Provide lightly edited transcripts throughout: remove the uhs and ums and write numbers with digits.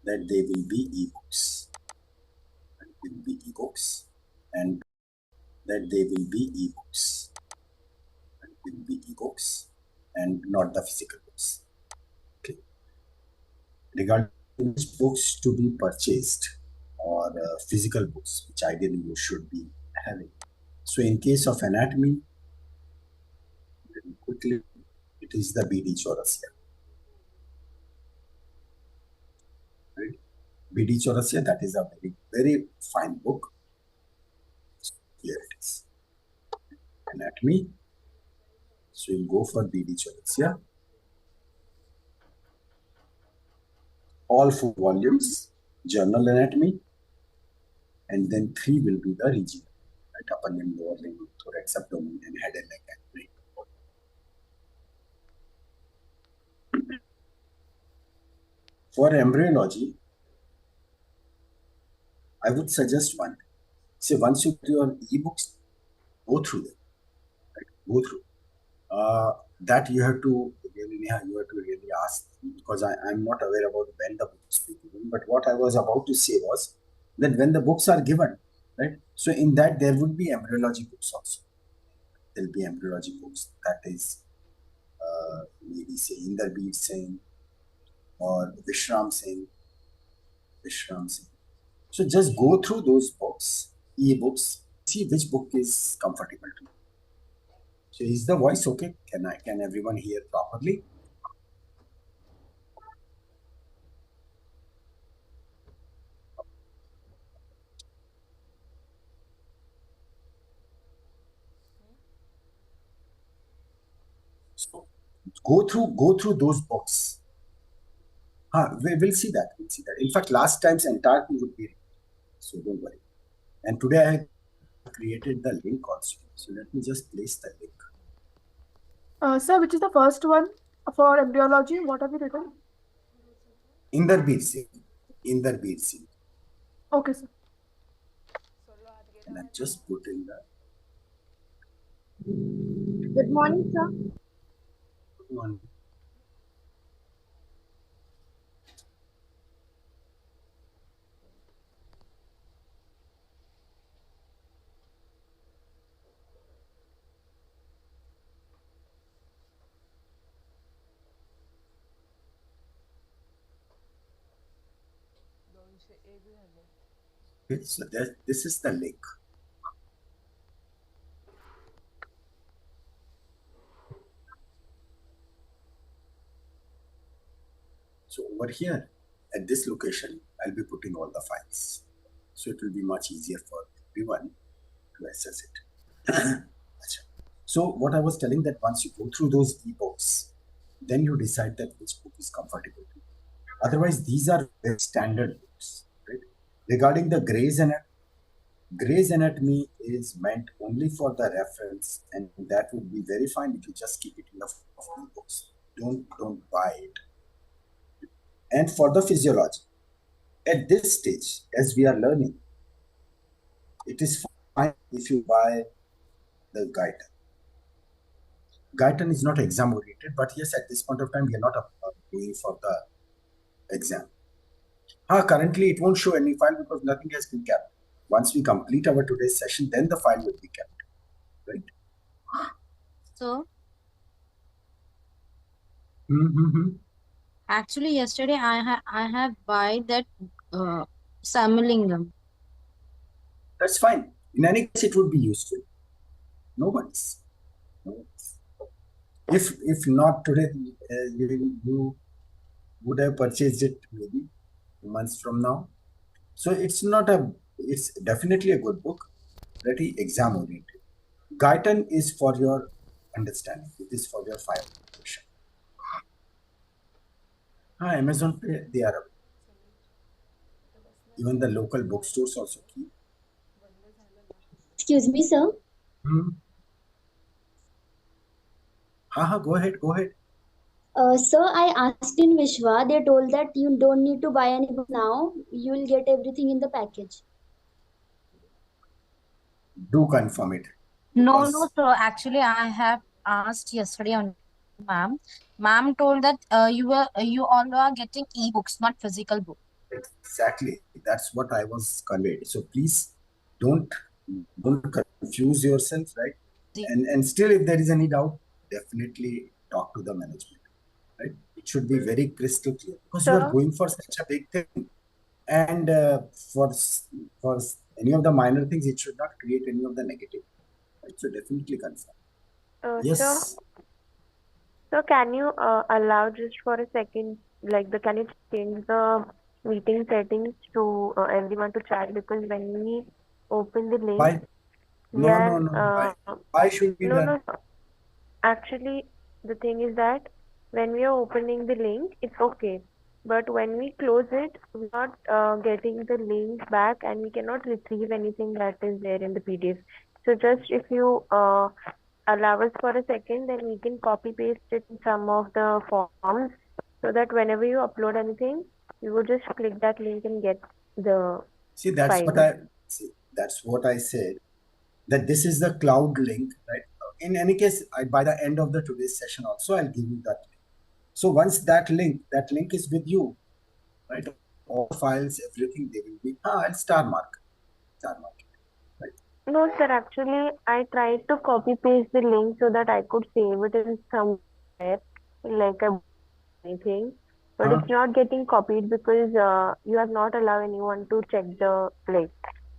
that they will be ebooks. Will be ebooks, and that they will be ebooks. Will be ebooks and not the physical books. Okay. Regarding which books to be purchased or physical books, which ideally you should be having. So in case of anatomy, very quickly, it is the BD Chaurasia. Right? BD Chaurasia, that is a very, very fine book. Here it is. Anatomy. So you'll go for BD Chaurasia. All 4 volumes, general anatomy, and then 3 will be the regional, right? Upper limb, lower limb, thorax, abdomen, and head and neck and brain. For embryology, I would suggest one. See, once you get your ebooks, go through them. Right? Go through. That you have to really ask, because I'm not aware about when the books will be given. But what I was about to say was that when the books are given, right? So in that there would be embryology books also. There will be embryology books. That is, maybe say Mbbs Singh or Vishram Singh. So just go through those books, e-books, see which book is comfortable to you. So is the voice okay? Can everyone hear properly? So go through those books. We'll see that. In fact, last time's entire thing would be, so don't worry. And today I have created the link also. So let me just place the link. Sir, which is the first one for embryology? What have you written? Mbbs Singh. Okay, sir. And I just put in the. Good morning, sir. Good morning. Okay, so this is the link. So over here, at this location, I'll be putting all the files. So it will be much easier for everyone to access it. So what I was telling, that once you go through those ebooks, then you decide that which book is comfortable to you. Otherwise, these are very standard books, right? Regarding the Gray's Anatomy is meant only for the reference, and that would be very fine if you just keep it in the form of ebooks. Don't buy it. And for the physiology, at this stage, as we are learning, it is fine if you buy the Guyton. Guyton is not exam oriented, but yes, at this point of time, we are not going for the exam. Currently, it won't show any file because nothing has been kept. Once we complete our today's session, then the file will be kept, right? So, Actually, yesterday I have buy that Samlingam. That's fine. In any case, it would be useful. No worries. If not today, you would have purchased it maybe months from now. So it's definitely a good book, pretty exam oriented. Guyton is for your understanding. It is for your file preparation. Amazon Pay, they are available. Even the local bookstores also keep. Excuse me, sir. Go ahead. Sir, I asked in Vishwa, they told that you don't need to buy any book now. You will get everything in the package. Do confirm it. No, sir. Actually, I have asked yesterday on ma'am. Ma'am told that you all are getting e-books, not physical book. Exactly. That's what I was conveyed. So please don't confuse yourself, right? And still, if there is any doubt, definitely talk to the management, right? It should be very crystal clear because you are Sir, going for such a big thing, and for any of the minor things, it should not create any of the negative. Right? So definitely confirm. sir, Yes. so can you allow just for a second, like the can you change the meeting settings to everyone to chat, because when we open the link, Why? we No, are no, no. Why should be no, done? no, sir. Actually, the thing is that when we are opening the link, it's okay. But when we close it, we're not getting the link back, and we cannot retrieve anything that is there in the PDF. So just if you allow us for a second, then we can copy paste it in some of the forms, so that whenever you upload anything, you will just click that link and get the See, that's what file. I see. That's what I said. That this is the cloud link, right? In any case, by the end of the today's session, also I'll give you that link. So once that link is with you, right? All files, everything, they will be. I'll star mark it, right? No, sir, actually, I tried to copy paste the link so that I could save it in somewhere, like a anything, but Huh? it's not getting copied because you have not allowed anyone to check the link.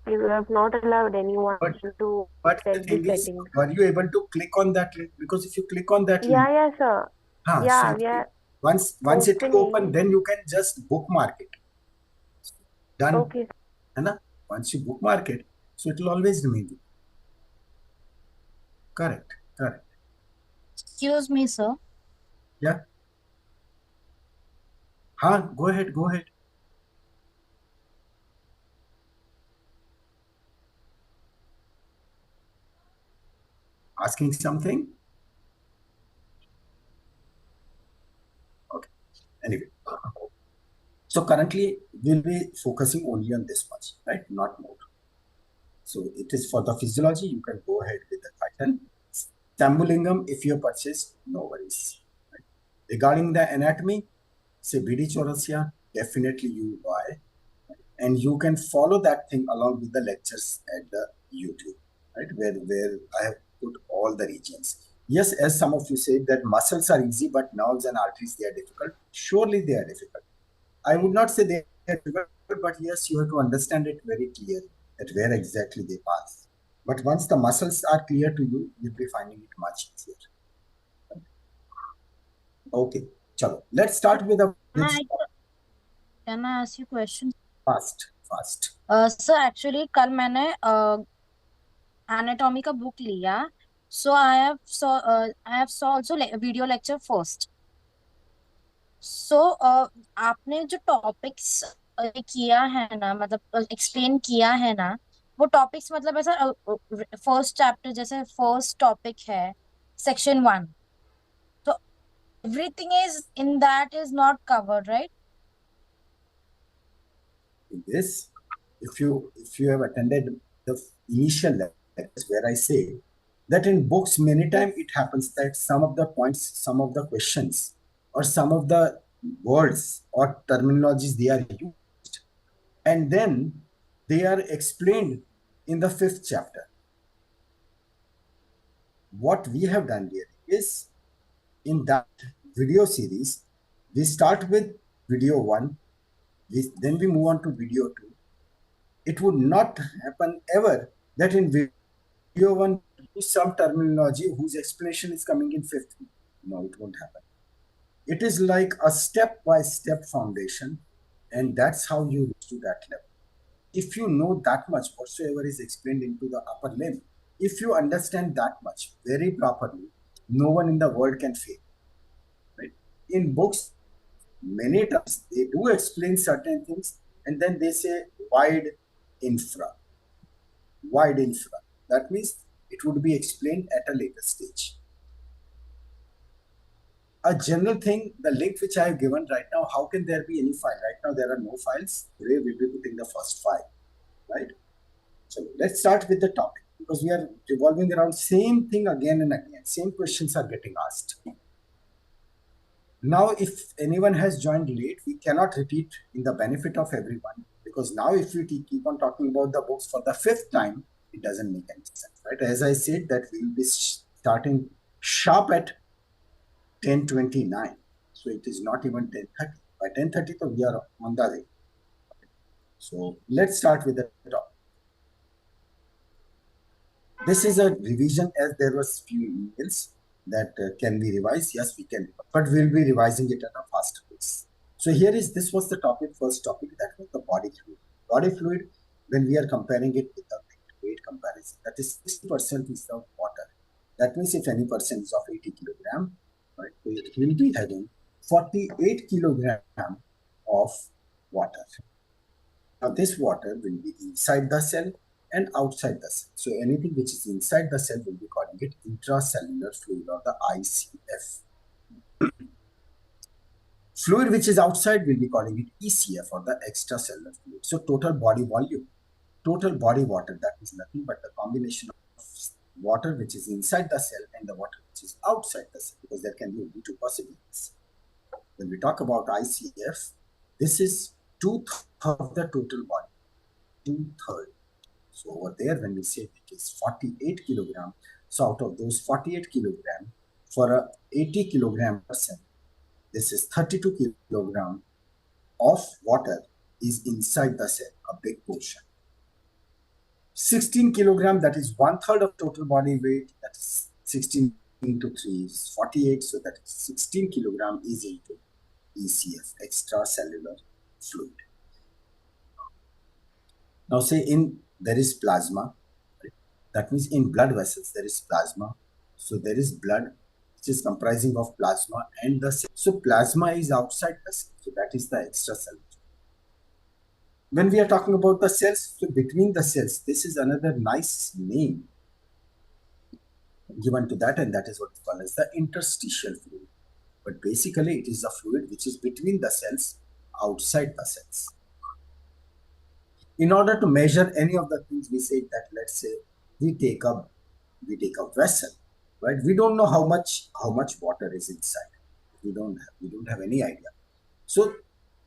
You have not allowed anyone But to the set the thing is, settings. were you able to click on that link? Because if you click on that Yeah, link, yeah, sir. so Yeah, we are once it open, opening. then you can just bookmark it. Done. Okay, है ना? Once you bookmark it, so it will always remain with you. Correct. Correct. Excuse me, sir. Yeah. Go ahead. Go ahead. Asking something? Okay. Anyway. So currently we'll be focusing only on this much, right? Not more. So it is for the physiology. You can go ahead with the title. Stambulingam, if you purchase, no worries. Right? Regarding the anatomy, say BD Chaurasia, definitely you buy. And you can follow that thing along with the lectures at the YouTube, right? Where I have put all the regions. Yes, as some of you said that muscles are easy, but nerves and arteries, they are difficult. Surely they are difficult. I would not say they are difficult, but yes, you have to understand it very clearly that where exactly they pass. But once the muscles are clear to you, you'll be finding it much easier. Okay, chalo. Let's start with the Can I ask you questions? fast. Sir actually कल मैंने anatomy का book लिया, so I have saw also video lecture first. So आपने जो topics किया है ना, मतलब एक्सप्लेन किया है ना, वो टॉपिक्स मतलब ऐसा फर्स्ट चैप्टर जैसे फर्स्ट टॉपिक है सेक्शन 1, तो everything is in that is not covered, right? This, if you have attended the initial lectures where I say that in books many times it happens that some of the points, some of the questions, or some of the words or terminologies they are used, and then they are explained in the 5th chapter. What we have done here is in that video series, we start with video 1, then we move on to video 2. It would not happen ever that in video 1 use some terminology whose explanation is coming in 5th. No, it won't happen. It is like a step-by-step foundation, and that's how you reach to that level. If you know that much whatsoever is explained into the upper limb, if you understand that much very properly, no one in the world can fail. Right? In books, many times they do explain certain things and then they say wide infra. That means it would be explained at a later stage. A general thing, the link which I have given right now, how can there be any file? Right now there are no files. Today we'll be putting the first file, right? So let's start with the topic because we are revolving around same thing again and again. Same questions are getting asked. Now, if anyone has joined late, we cannot repeat in the benefit of everyone, because now if we keep on talking about the books for the 5th time, it doesn't make any sense, right? As I said, that we will be starting sharp at 10:29, so it is not even 10:30. By 10:30, so we are on the way. So let's start with the topic. This is a revision, as there was few emails that can be revised. Yes, we can, but we'll be revising it at a faster pace. So this was the topic, first topic, that was the body fluid. Body fluid, when we are comparing it with the weight comparison, that is 60% is of water. That means if any person is of 80 kilogram, right, it will be having 48 kilogram of water. Now this water will be inside the cell and outside the cell. So anything which is inside the cell will be calling it intracellular fluid, or the ICF. Fluid which is outside will be calling it ECF, or the extracellular fluid. So total body volume, total body water, that is nothing but the combination of water which is inside the cell and the water which is outside the cell, because there can be only two possibilities. When we talk about ICF, this is 2/3 of the total body, 2/3. So over there, when we say it is 48 kilogram, so out of those 48 kilogram, for a 80 kilogram person, this is 32 kilogram of water is inside the cell, a big portion. 16 kilogram, that is 1/3 of total body weight, that is 16 into 3 is 48, so that is 16 kilogram is into ECF, extracellular fluid. Now say there is plasma, right? That means in blood vessels there is plasma. So there is blood which is comprising of plasma and the cell. So plasma is outside the cell, so that is the extracellular. When we are talking about the cells, so between the cells, this is another nice name given to that, and that is what is called as the interstitial fluid. But basically it is a fluid which is between the cells, outside the cells. In order to measure any of the things, we say that, let's say we take a vessel, right? We don't know how much water is inside. We don't have any idea. So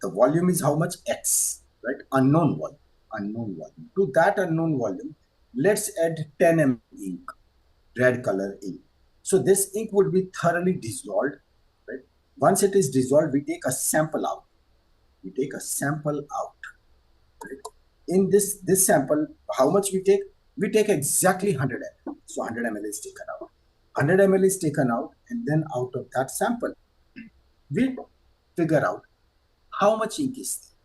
the volume is how much? X, right? Unknown volume. To that unknown volume, let's add 10 ml ink, red color ink. So this ink would be thoroughly dissolved, right? Once it is dissolved, we take a sample out. Right? In this sample, how much we take? We take exactly 100 ml. So 100 ml is taken out. 100 ml is taken out, and then out of that sample, we figure out how much ink is there.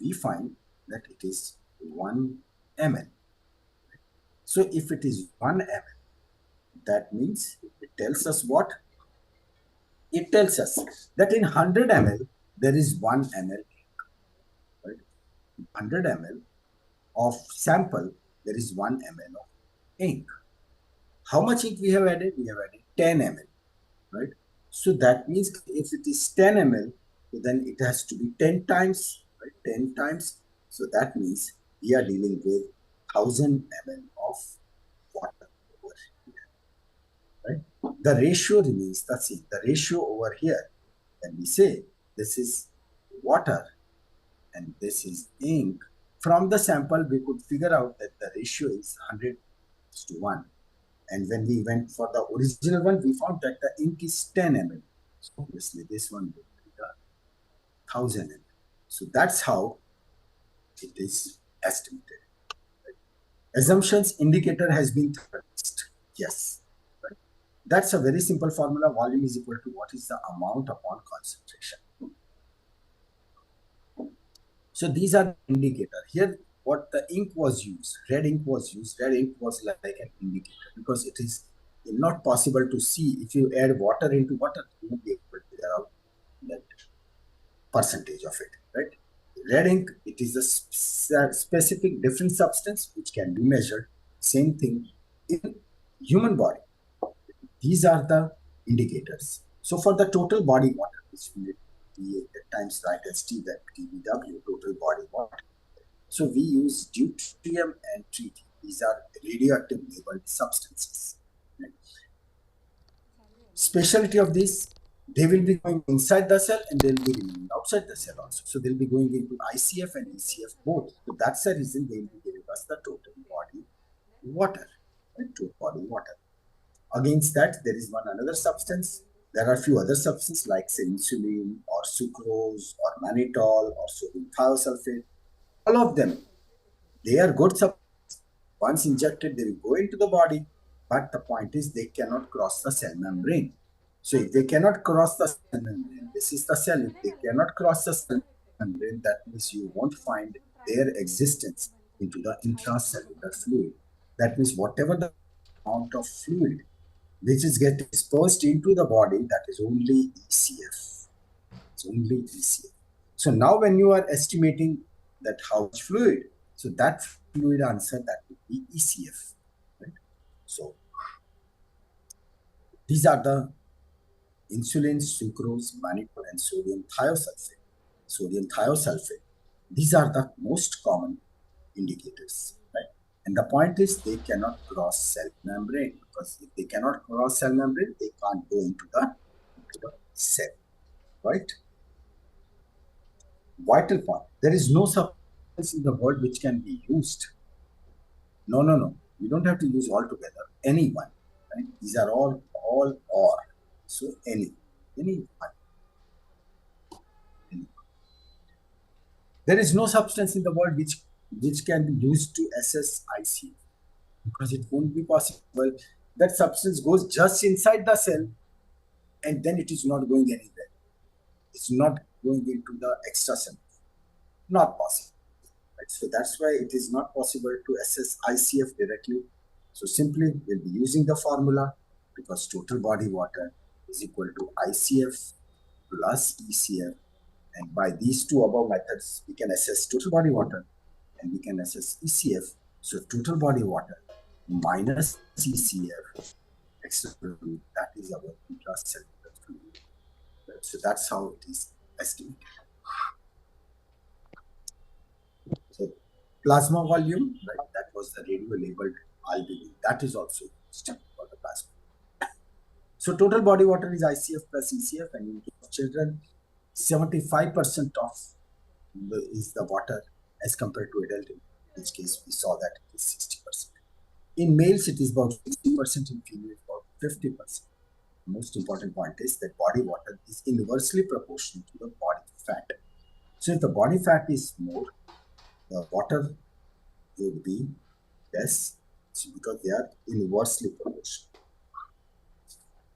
We find that it is 1 ml. So if it is 1 ml, that means it tells us what? It tells us that in 100 ml, there is 1 ml. 100 ml of sample, there is 1 ml of ink. How much ink we have added? We have added 10 ml, right? So that means if it is 10 ml, then it has to be 10 times, right? 10 times. So that means we are dealing with 1000 ml of water over here, right? The ratio remains the same. The ratio over here, when we say this is water and this is ink, from the sample we could figure out that the ratio is 100:1. And when we went for the original one, we found that the ink is 10 ml. So obviously this one will be the 1000 ml. So that's how it is estimated. Right? Assumptions indicator has been fixed. Yes. Right? That's a very simple formula. Volume is equal to what is the amount upon concentration. So these are the indicator. Here, what the ink was used, red ink was used. Red ink was like an indicator, because it is not possible to see. If you add water into water, you won't be able to figure out that percentage of it, right? Red ink, it is a specific different substance which can be measured. Same thing in human body. These are the indicators. So for the total body water, which we at times write as TBW, total body water. So we use deuterium and tritium. These are radioactive labeled substances. Right? Specialty of this, they will be going inside the cell and they'll be remaining outside the cell also. So they'll be going into ICF and ECF both. So that's the reason they will be giving us the total body water, right? Total body water. Against that, there is one another substance. There are a few other substances like say insulin or sucrose or mannitol or sodium thiosulfate. All of them, they are good substances. Once injected, they will go into the body. But the point is they cannot cross the cell membrane. So if they cannot cross the cell membrane, this is the cell. If they cannot cross the cell membrane, that means you won't find their existence into the intracellular fluid. That means whatever the amount of fluid which is get dispersed into the body, that is only ECF. It's only ECF. So now when you are estimating that how much fluid, so that fluid answer that would be ECF. Right? So these are the insulin, sucrose, mannitol, and sodium thiosulfate. Sodium thiosulfate. These are the most common indicators, right? And the point is they cannot cross cell membrane, because if they cannot cross cell membrane, they can't go into the cell, right? Vital point. There is no substance in the world which can be used. No. You don't have to use all together. Anyone, right? These are all or. So anyone. There is no substance in the world which can be used to assess ICF, because it won't be possible. That substance goes just inside the cell and then it is not going anywhere. It's not going into the extracellular. Not possible. Right? So that's why it is not possible to assess ICF directly. So simply we'll be using the formula, because total body water is equal to ICF plus ECF. And by these two above methods, we can assess total body water and we can assess ECF. So total body water minus ECF, that is our intracellular fluid. So that's how it is estimated. So plasma volume, right? That was the radio labeled albumin. That is also step for the plasma. So total body water is ICF plus ECF, and in case of children, 75% of is the water as compared to adult, in which case we saw that it is 60%. In males, it is about 60%, in females, about 50%. The most important point is that body water is inversely proportional to the body fat. So if the body fat is more, the water would be less, because they are inversely proportional.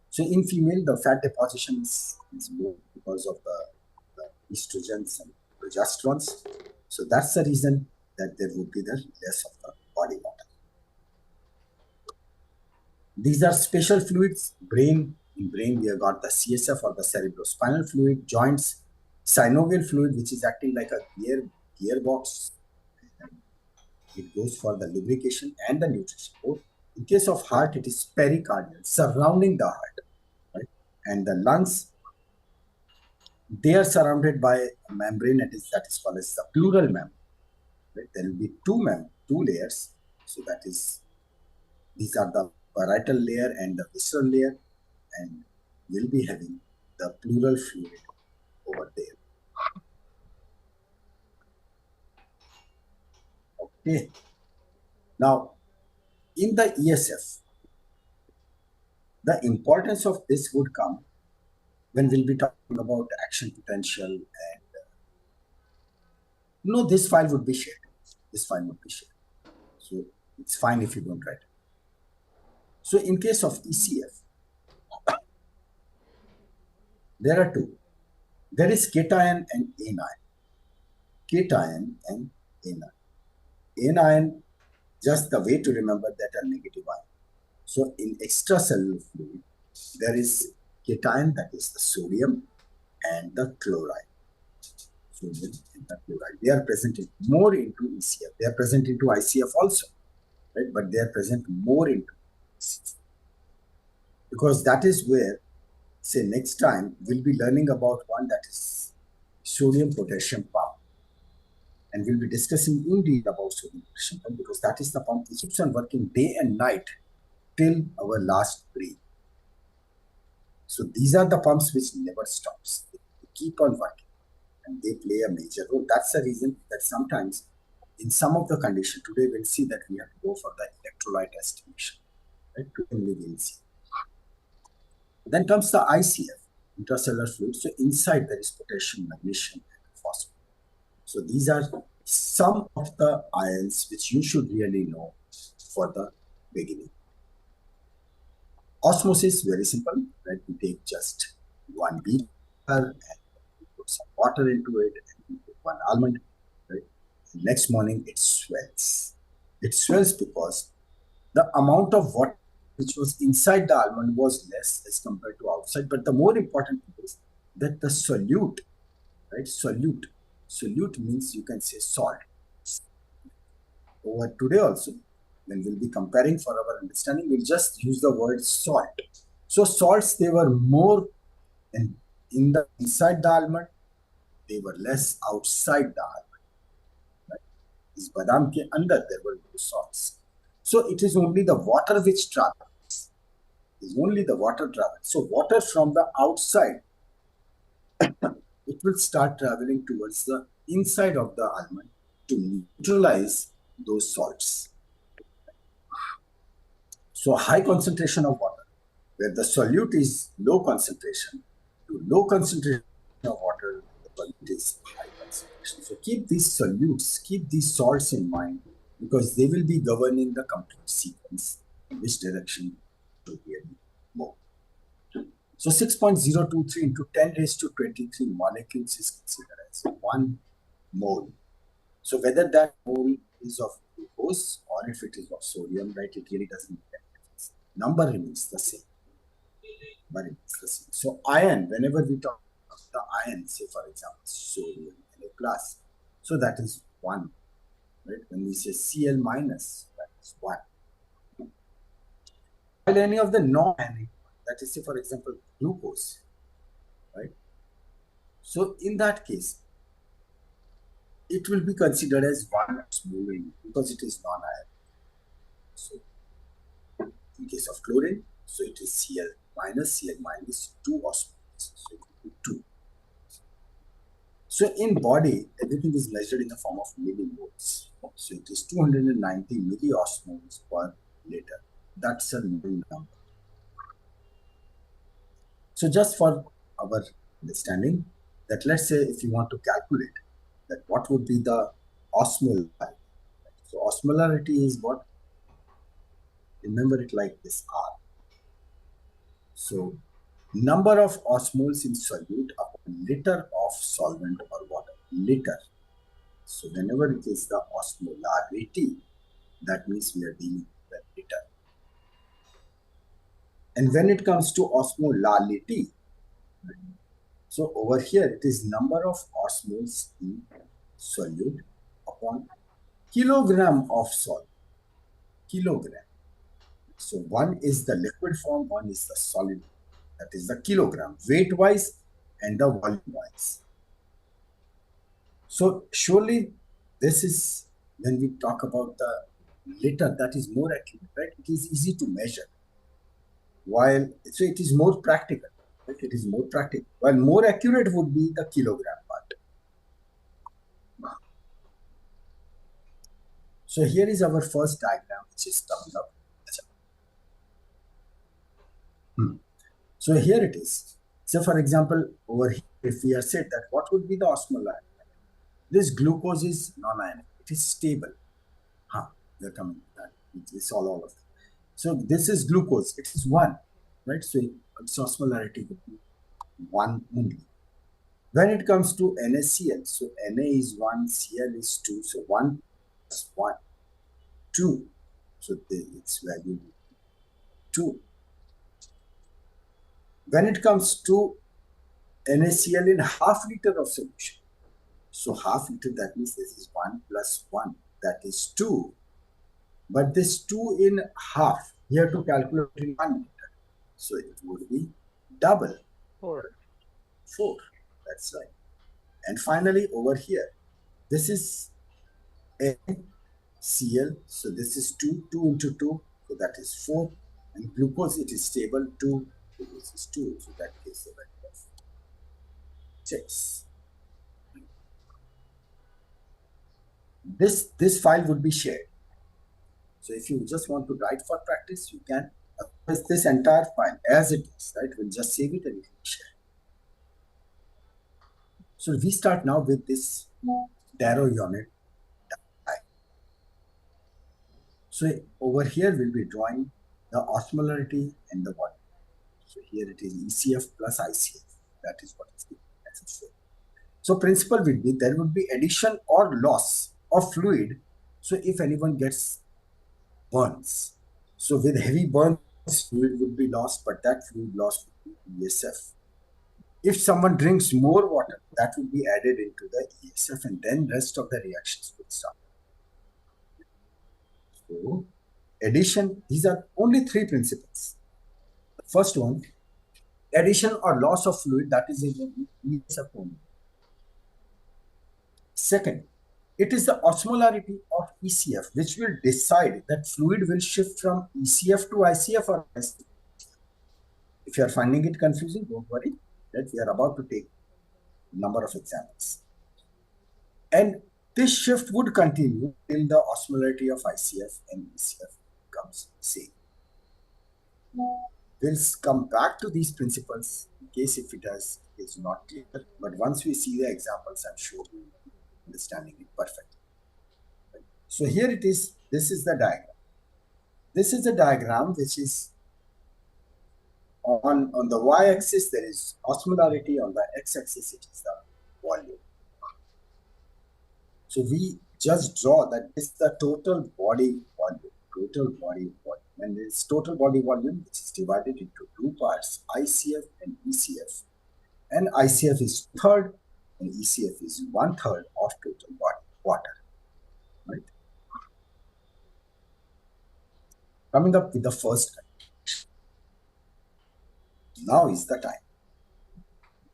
So in female, the fat deposition is more because of the estrogens and progesterones. So that's the reason that there would be the less of the body water. These are special fluids. In brain, we have got the CSF or the cerebrospinal fluid, joints, synovial fluid, which is acting like a gearbox. It goes for the lubrication and the nutrition. In case of heart, it is pericardial, surrounding the heart, right? And the lungs, they are surrounded by a membrane that is called as the pleural membrane. Right? There will be two layers. So that is, these are the parietal layer and the visceral layer, and we'll be having the pleural fluid over there. Okay. Now, in the ESF, the importance of this would come when we'll be talking about action potential, and this file would be shared. This file would be shared. So it's fine if you don't write it. So in case of ECF, there are two. There is cation and anion. Cation and anion. Anion, just the way to remember that, are negative ion. So in extracellular fluid, there is cation, that is the sodium, and the chloride. Sodium and the chloride. They are present more into ECF. They are present into ICF also, right? But they are present more into ECF. Because that is where, say, next time we'll be learning about one, that is sodium potassium pump. And we'll be discussing in detail about sodium potassium pump, because that is the pump which keeps on working day and night till our last breath. So these are the pumps which never stops. They keep on working and they play a major role. That's the reason that sometimes in some of the condition, today we'll see that we have to go for the electrolyte estimation. Right? Today we will see. Then comes the ICF, intracellular fluid. So inside there is potassium, magnesium, and phosphorus. So these are some of the ions which you should really know for the beginning. Osmosis, very simple, right? We take just one beaker and we put some water into it and we put one almond, right? And next morning it swells. It swells because the amount of water which was inside the almond was less as compared to outside. But the more important thing is that the solute, right? Solute means you can say salt. Over today also, when we'll be comparing for our understanding, we'll just use the word salt. So salts, they were more in the inside the almond, they were less outside the almond. Right? Is badam ke andar there were no salts. So it is only the water which travels. Is only the water travels. So water from the outside, it will start traveling towards the inside of the almond to neutralize those salts. So high concentration of water, where the solute is low concentration, to low concentration of water, the solute is high concentration. So keep these solutes, keep these salts in mind, because they will be governing the complete sequence in which direction to really move. So 6.023 into 10 raised to 23 molecules is considered as 1 mole. So whether that mole is of glucose or if it is of sodium, right, it really doesn't make a difference. Number remains the same. But it's the same. So iron, whenever we talk about the iron, say for example, sodium Na+, so that is 1. Right? When we say Cl minus, that is 1. While any of the non-ionic, that is say for example, glucose, right? So in that case, it will be considered as 1 mole because it is non-ionic. So in case of chlorine, so it is Cl minus 2 osmoles. So it will be 2. So in body, everything is measured in the form of millimoles. So it is 290 milliosmoles per liter. That's a mole number. So just for our understanding, that let's say if you want to calculate that what would be the osmolarity. So osmolarity is what? Remember it like this R. So number of osmoles in solute upon liter of solvent or water. Liter. So whenever it is the osmolarity, that means we are dealing with liter. And when it comes to osmolality, so over here it is number of osmoles in solute upon kilogram of salt. Kilogram. So one is the liquid form, one is the solid. That is the kilogram, weight-wise and the volume-wise. So surely this is, when we talk about the liter, that is more accurate, right? It is easy to measure. While, so it is more practical, right? It is more practical. While more accurate would be the kilogram part. So here is our first diagram which is coming up. So here it is. So for example, over here, if we are said that what would be the osmolarity? This glucose is non-ionic. It is stable. They're coming. It's all of them. So this is glucose. It is 1, right? So its osmolarity would be 1 only. When it comes to NaCl, so Na is 1, Cl is 2. So 1 plus 1, 2. So its value would be 2. When it comes to NaCl in half liter of solution, so half liter, that means this is 1 plus 1, that is 2. But this 2 in half, you have to calculate in 1 liter. So it would be double. 4. That's right. And finally, over here, this is NaCl. So this is 2 into 2. So that is 4. And glucose, it is stable, 2 This is 2, so that gives a value of 6. This file would be shared. So if you just want to write for practice, you can. Otherwise, this entire file as it is, right? We'll just save it and it will share. So we start now with this Darrow unit. So over here we'll be drawing the osmolarity and the volume. So here it is ECF plus ICF. That is what is given as a flow. So principle will be there would be addition or loss of fluid. So if anyone gets burns, so with heavy burns, fluid would be lost, but that fluid loss would be ESF. If someone drinks more water, that would be added into the ESF, and then rest of the reactions would start. So addition, these are only 3 principles. The first one, addition or loss of fluid, that is in ESF only. Second, it is the osmolarity of ECF which will decide that fluid will shift from ECF to ICF or ICF. If you are finding it confusing, don't worry, that we are about to take a number of examples. And this shift would continue till the osmolarity of ICF and ECF becomes same. We'll come back to these principles in case if it is not clear. But once we see the examples, I'm sure we will be understanding it perfectly. So here it is. This is the diagram. This is the diagram which is on the y-axis there is osmolarity, on the x-axis it is the volume. So we just draw that this is the total body volume, and this total body volume which is divided into 2 parts, ICF and ECF, and ICF is 1/3 and ECF is 1/3 of total body water, right? Coming up with the first condition. Now is the time.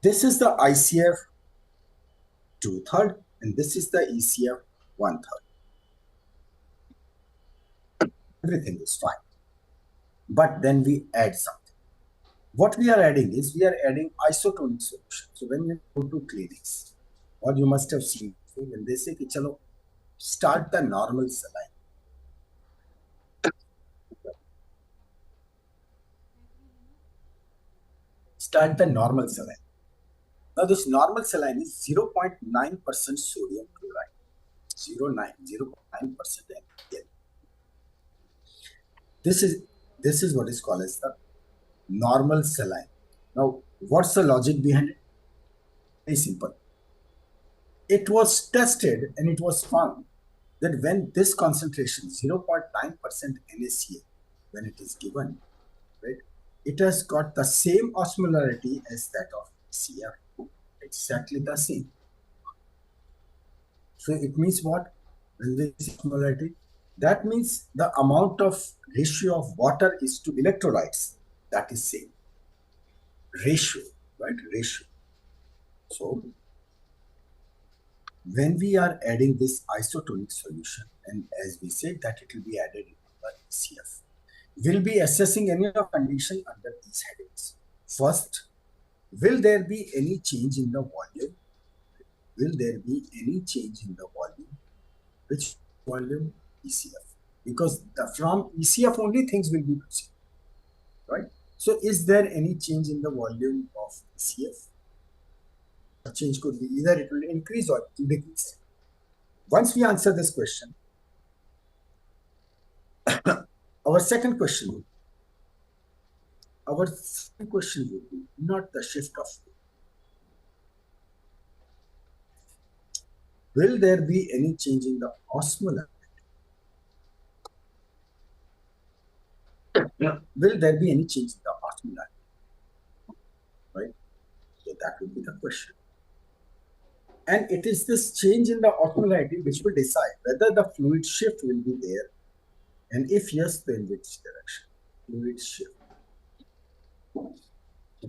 This is the ICF 2/3 and this is the ECF 1/3. Everything is fine. But then we add something. What we are adding is we are adding isotonic solution. So when you go to clinics, or you must have seen when they say, chalo, start the normal saline. Start the normal saline. Now this normal saline is 0.9% sodium chloride, 0.9% NaCl. This is what is called as the normal saline. Now, what's the logic behind it? Very simple. It was tested and it was found that when this concentration, 0.9% NaCl, when it is given, right, it has got the same osmolarity as that of CF. Exactly the same. So it means what? When there is osmolarity, that means the amount of ratio of water is to electrolytes. That is same. Ratio, right? Ratio. So when we are adding this isotonic solution, and as we said that it will be added into the ECF, we'll be assessing any of condition under these headings. First, will there be any change in the volume? Will there be any change in the volume? Which volume? ECF. Because from ECF only things will be proceed, right? So is there any change in the volume of ECF? The change could be either it will increase or it will decrease. Once we answer this question, our second question would be not the shift of fluid. Will there be any change in the osmolarity? Will there be any change in the osmolarity? Right? So that would be the question. And it is this change in the osmolarity which will decide whether the fluid shift will be there, and if yes, then which direction? Fluid shift.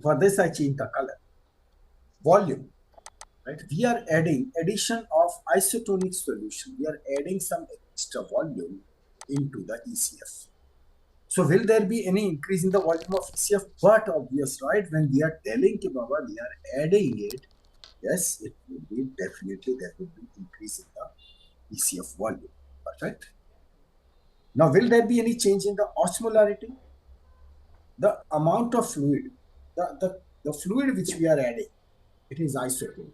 For this, I change the color. Volume, right? We are adding addition of isotonic solution. We are adding some extra volume into the ECF. So will there be any increase in the volume of ECF? But obvious, right? When we are telling ki Baba, we are adding it, yes, it will be definitely there will be increase in the ECF volume. Perfect. Now, will there be any change in the osmolarity? The amount of fluid, the fluid which we are adding, it is isotonic,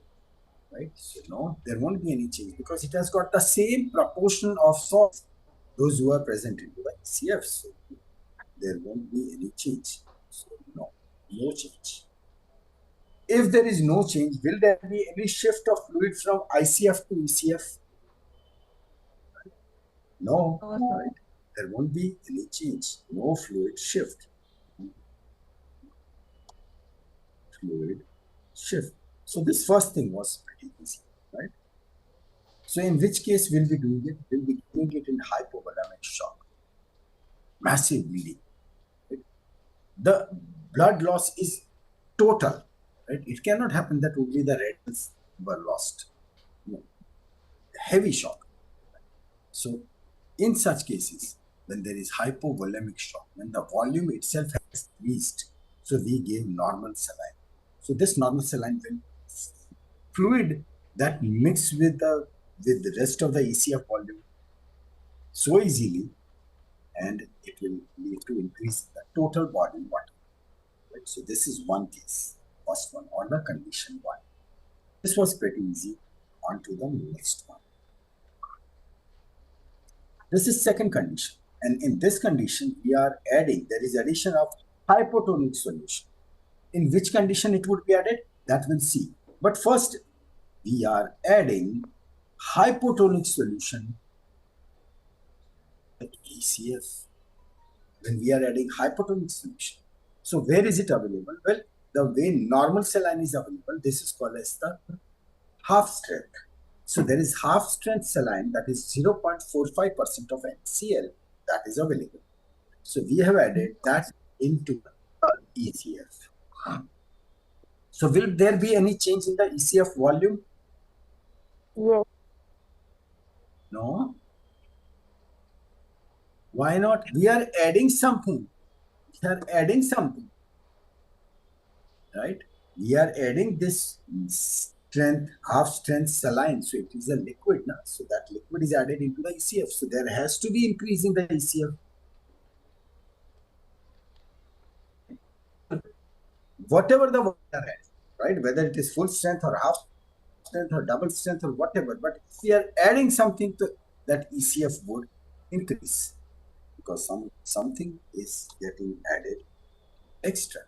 right? So no, there won't be any change because it has got the same proportion of salts, those who are present in the ECF. So there won't be any change. So no change. If there is no change, will there be any shift of fluid from ICF to ECF? No, right? There won't be any change. No fluid shift. Fluid shift. So this first thing was pretty easy, right? So in which case will we doing it? We'll be doing it in hypovolemic shock. Massive bleeding. Right? The blood loss is total, right? It cannot happen that only the red cells were lost. No. Heavy shock. So in such cases, when there is hypovolemic shock, when the volume itself has increased, so we gave normal saline. So this normal saline will fluid that mix with the rest of the ECF volume so easily, and it will lead to increase the total body water. Right? So this is one case, first one, or the condition one. This was pretty easy. On to the next one. This is second condition, and in this condition we are adding, there is addition of hypotonic solution. In which condition it would be added, that we'll see. But first we are adding hypotonic solution to ECF. When we are adding hypotonic solution, so where is it available? Well, the way normal saline is available, this is called as the half strength. So there is half strength saline, that is 0.45% of NCl, that is available. So we have added that into ECF. So will there be any change in the ECF volume? Yes. No. Why not? We are adding something. We are adding something. Right? We are adding this strength, half strength saline. So it is a liquid now. So that liquid is added into the ECF. So there has to be increase in the ECF. Whatever the water has, right? Whether it is full strength or half strength or double strength or whatever. But if we are adding something to that, ECF would increase because something is getting added extra.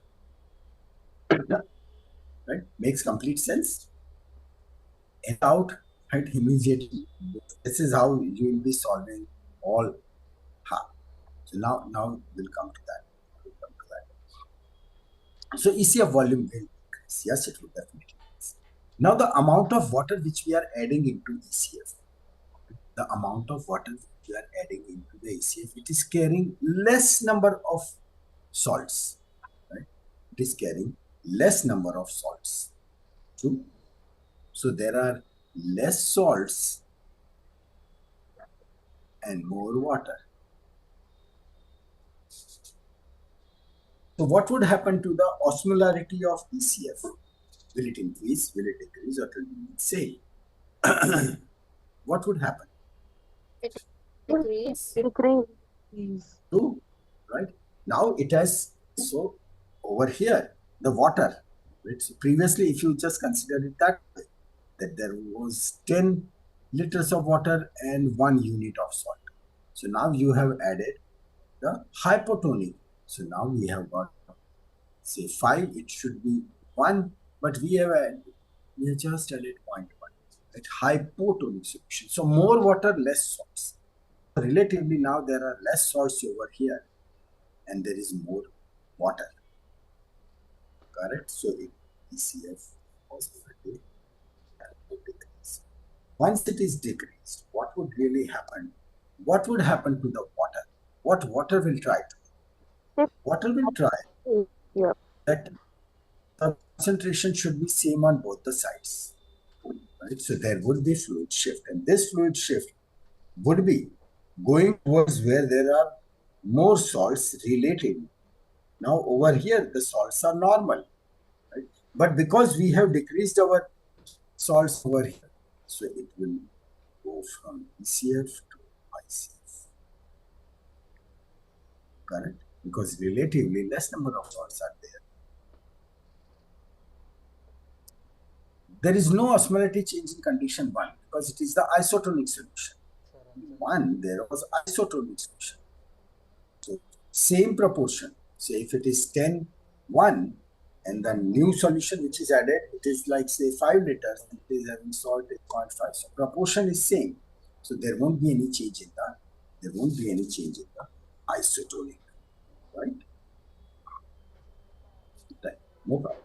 Right? Makes complete sense. And out, right, immediately. This is how you will be solving all. So now we'll come to that. So ECF volume will increase. Yes, it will definitely increase. Now the amount of water which we are adding into ECF, the amount of water which we are adding into the ECF, it is carrying less number of salts. Right? It is carrying less number of salts. True. So there are less salts and more water. So what would happen to the osmolarity of ECF? Will it increase? Will it decrease? Or will it say? What would happen? Decrease. True, right? Now it has, so over here, the water, right? So previously, if you just consider it that way, that there was 10 liters of water and 1 unit of salt. So now you have added the hypotonic. So now we have got, say 5, it should be 1, but we have just added 0.1, right? Hypotonic solution. So more water, less salts. Relatively now there are less salts over here and there is more water. Correct? So ECF osmolarity will decrease. Once it is decreased, what would really happen? What would happen to the water? What water will try to? Water will try that the concentration should be same on both the sides. Right? So there would be fluid shift, and this fluid shift would be going towards where there are more salts relatively. Now over here, the salts are normal, right? But because we have decreased our salts over here, so it will go from ECF to ICF. Correct? Because relatively less number of salts are there. There is no osmolarity change in condition 1 because it is the isotonic solution. 1, there was isotonic solution. So same proportion. So if it is 10:1 and the new solution which is added, it is like say 5 liters and it is having salt 8.5. So proportion is same. So there won't be any change in the isotonic, right? Right. No problem.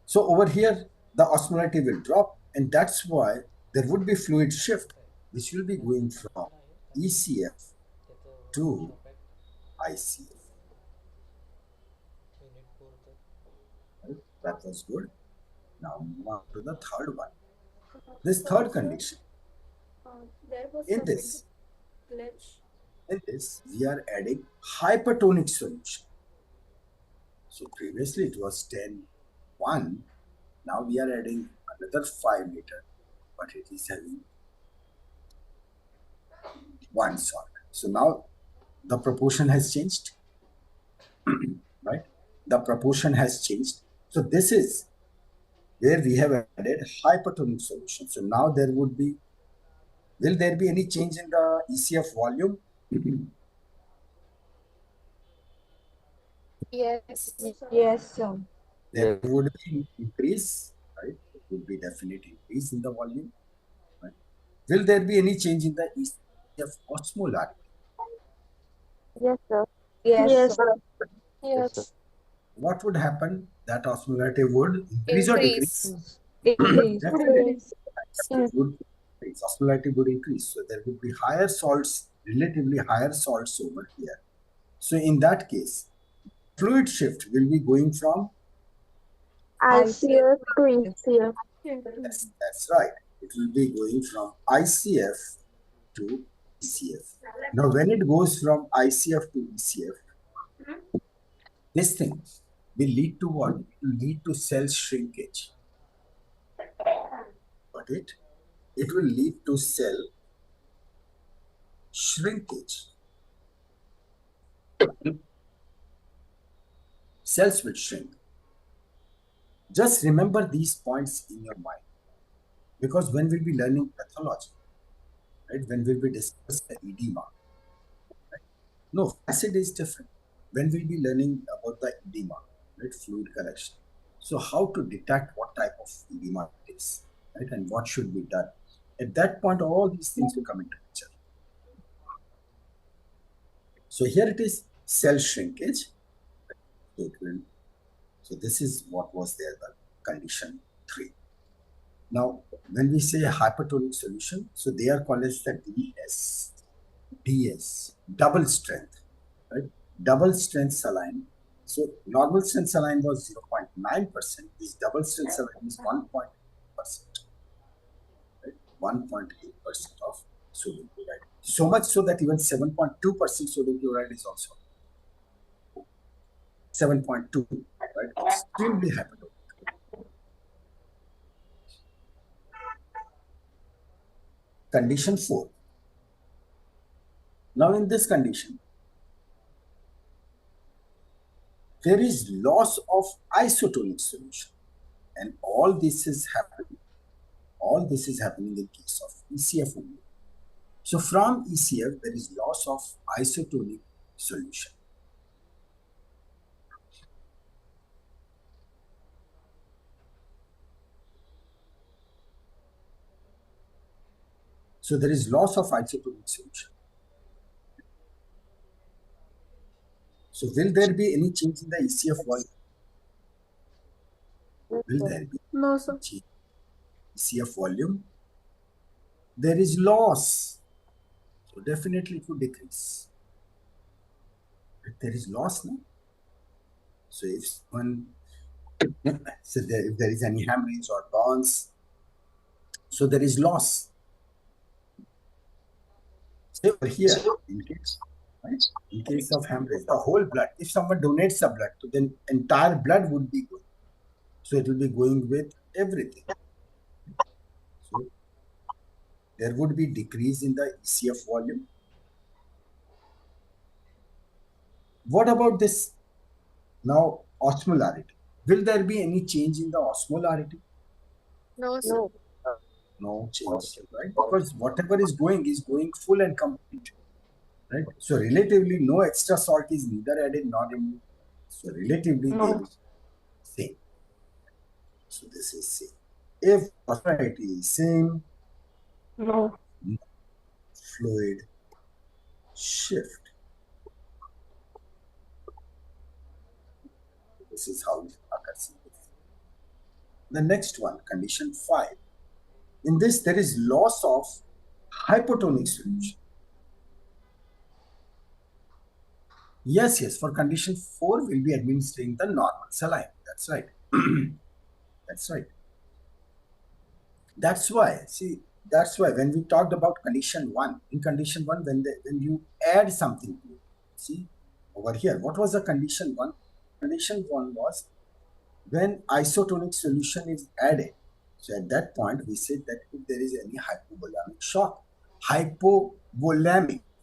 So over here, the osmolarity will drop, and that's why there would be fluid shift, which will be going from ECF to ICF. Right? That was good. Now move on to the third one. This third condition. In this, we are adding hypertonic solution. So previously it was 10:1. Now we are adding another 5 liter, but it is having 1 salt. So now the proportion has changed, right? The proportion has changed. So this is where we have added hypertonic solution. So now there would be, will there be any change in the ECF volume? Yes. Yes, sir. There would be increase, right? There would be definite increase in the volume. Right? Will there be any change in the ECF osmolarity? Yes, sir. Yes. sir. Yes. What would happen? That osmolarity would increase or decrease? Increase. Definitely. It would increase. Osmolarity would increase. So there would be higher salts, relatively higher salts over here. So in that case, fluid shift will be going from ICF to ECF. that's right. It will be going from ICF to ECF. Now, when it goes from ICF to ECF, this thing will lead to what? It will lead to cell shrinkage. Got it? It will lead to cell shrinkage. Cells will shrink. Just remember these points in your mind. Because when we'll be learning pathology, right, when we'll be discussing the edema, right? No, acid is different. When we'll be learning about the edema, right, fluid collection. So how to detect what type of edema it is, right, and what should be done. At that point, all these things will come into picture. So here it is cell shrinkage. So this is what was there, the condition 3. Now, when we say hypertonic solution, so they are called as the DS, double strength, right? Double strength saline. So normal strength saline was 0.9%. This double strength saline is 1.8%, right? 1.8% of sodium chloride. So much so that even 7.2% sodium chloride is also 7.2, right? Extremely hypertonic. Condition 4. Now in this condition, there is loss of isotonic solution, and all this is happening in the case of ECF only. So from ECF, there is loss of isotonic solution. So there is loss of isotonic solution. So will there be any change in the ECF volume? Will there be No, sir. change in ECF volume? There is loss. So definitely it will decrease. If there is loss, no? So if someone, so if there is any hemorrhage or burns, so there is loss. Say over here, in case, right? In case of hemorrhage, the whole blood, if someone donates the blood, then entire blood would be going. So it will be going with everything. So there would be decrease in the ECF volume. What about this now osmolarity? Will there be any change in the osmolarity? No, sir. No change, right? Because whatever is going full and complete, right? So relatively, no extra salt is neither added nor removed. So relatively, they will same. So this is same. If osmolarity is same, No. fluid shift. This is how it occurs. The next one, condition 5. In this, there is loss of hypotonic solution. Yes, for condition 4, we'll be administering the normal saline. That's right. That's right. That's why when we talked about condition 1, in condition 1, when you add something to it, see, over here, what was the condition 1? Condition 1 was when isotonic solution is added. So at that point, we said that if there is any hypovolemic shock,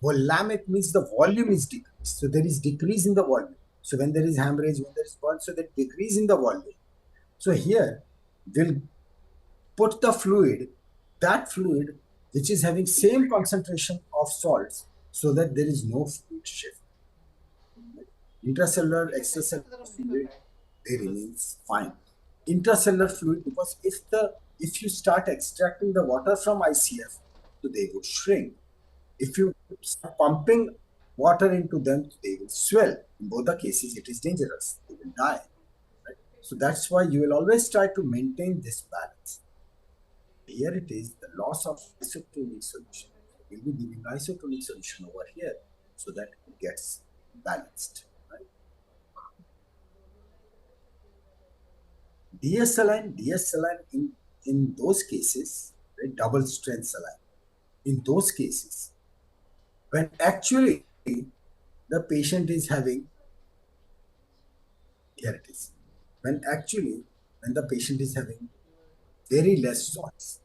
volemic means the volume is decreased. So there is decrease in the volume. So when there is hemorrhage, when there is burn, so there decrease in the volume. So here, we'll put the fluid, that fluid which is having same concentration of salts, so that there is no fluid shift. Intracellular, extracellular fluid, they remains fine. Intracellular fluid, because if you start extracting the water from ICF, so they will shrink. If you start pumping water into them, they will swell. In both the cases, it is dangerous. They will die. Right? So that's why you will always try to maintain this balance. Here it is the loss of isotonic solution. We'll be giving isotonic solution over here so that it gets balanced. Right? DS saline in those cases, right, double strength saline, in those cases, when actually the patient is having, here it is, when the patient is having very less salts,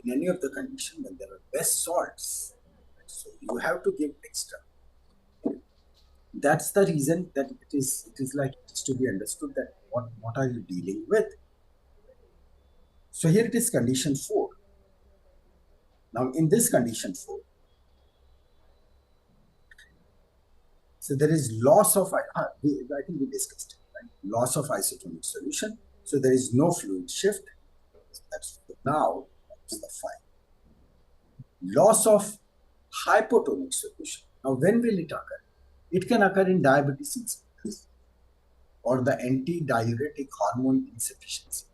in any of the condition when there are less salts, so you have to give extra. That's the reason that it is like it's to be understood that what are you dealing with. So here it is condition 4. Now in this condition 4, so there is loss of, I think we discussed it, right? Loss of isotonic solution. So there is no fluid shift. That's now the 5. Loss of hypotonic solution. Now when will it occur? It can occur in diabetes insipidus or the anti-diuretic hormone insufficiency.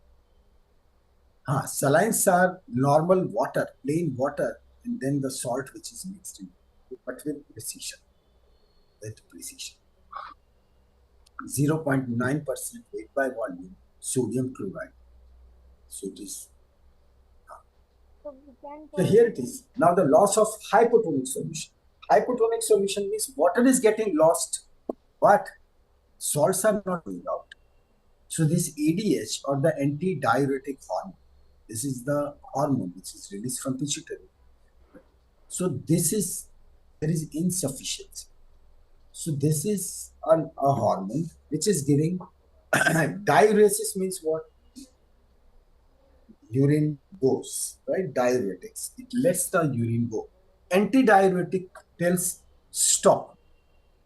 Salines are normal water, plain water, and then the salt which is mixed in, but with precision. 0.9% weight by volume, sodium chloride. So it is. So here it is. Now the loss of hypotonic solution. Hypotonic solution means water is getting lost, but salts are not going out. So this ADH or the anti-diuretic hormone, this is the hormone which is released from pituitary. So there is insufficiency. So this is a hormone which is giving diuresis means what? Urine goes, right? Diuretics. It lets the urine go. Anti-diuretic tells stop,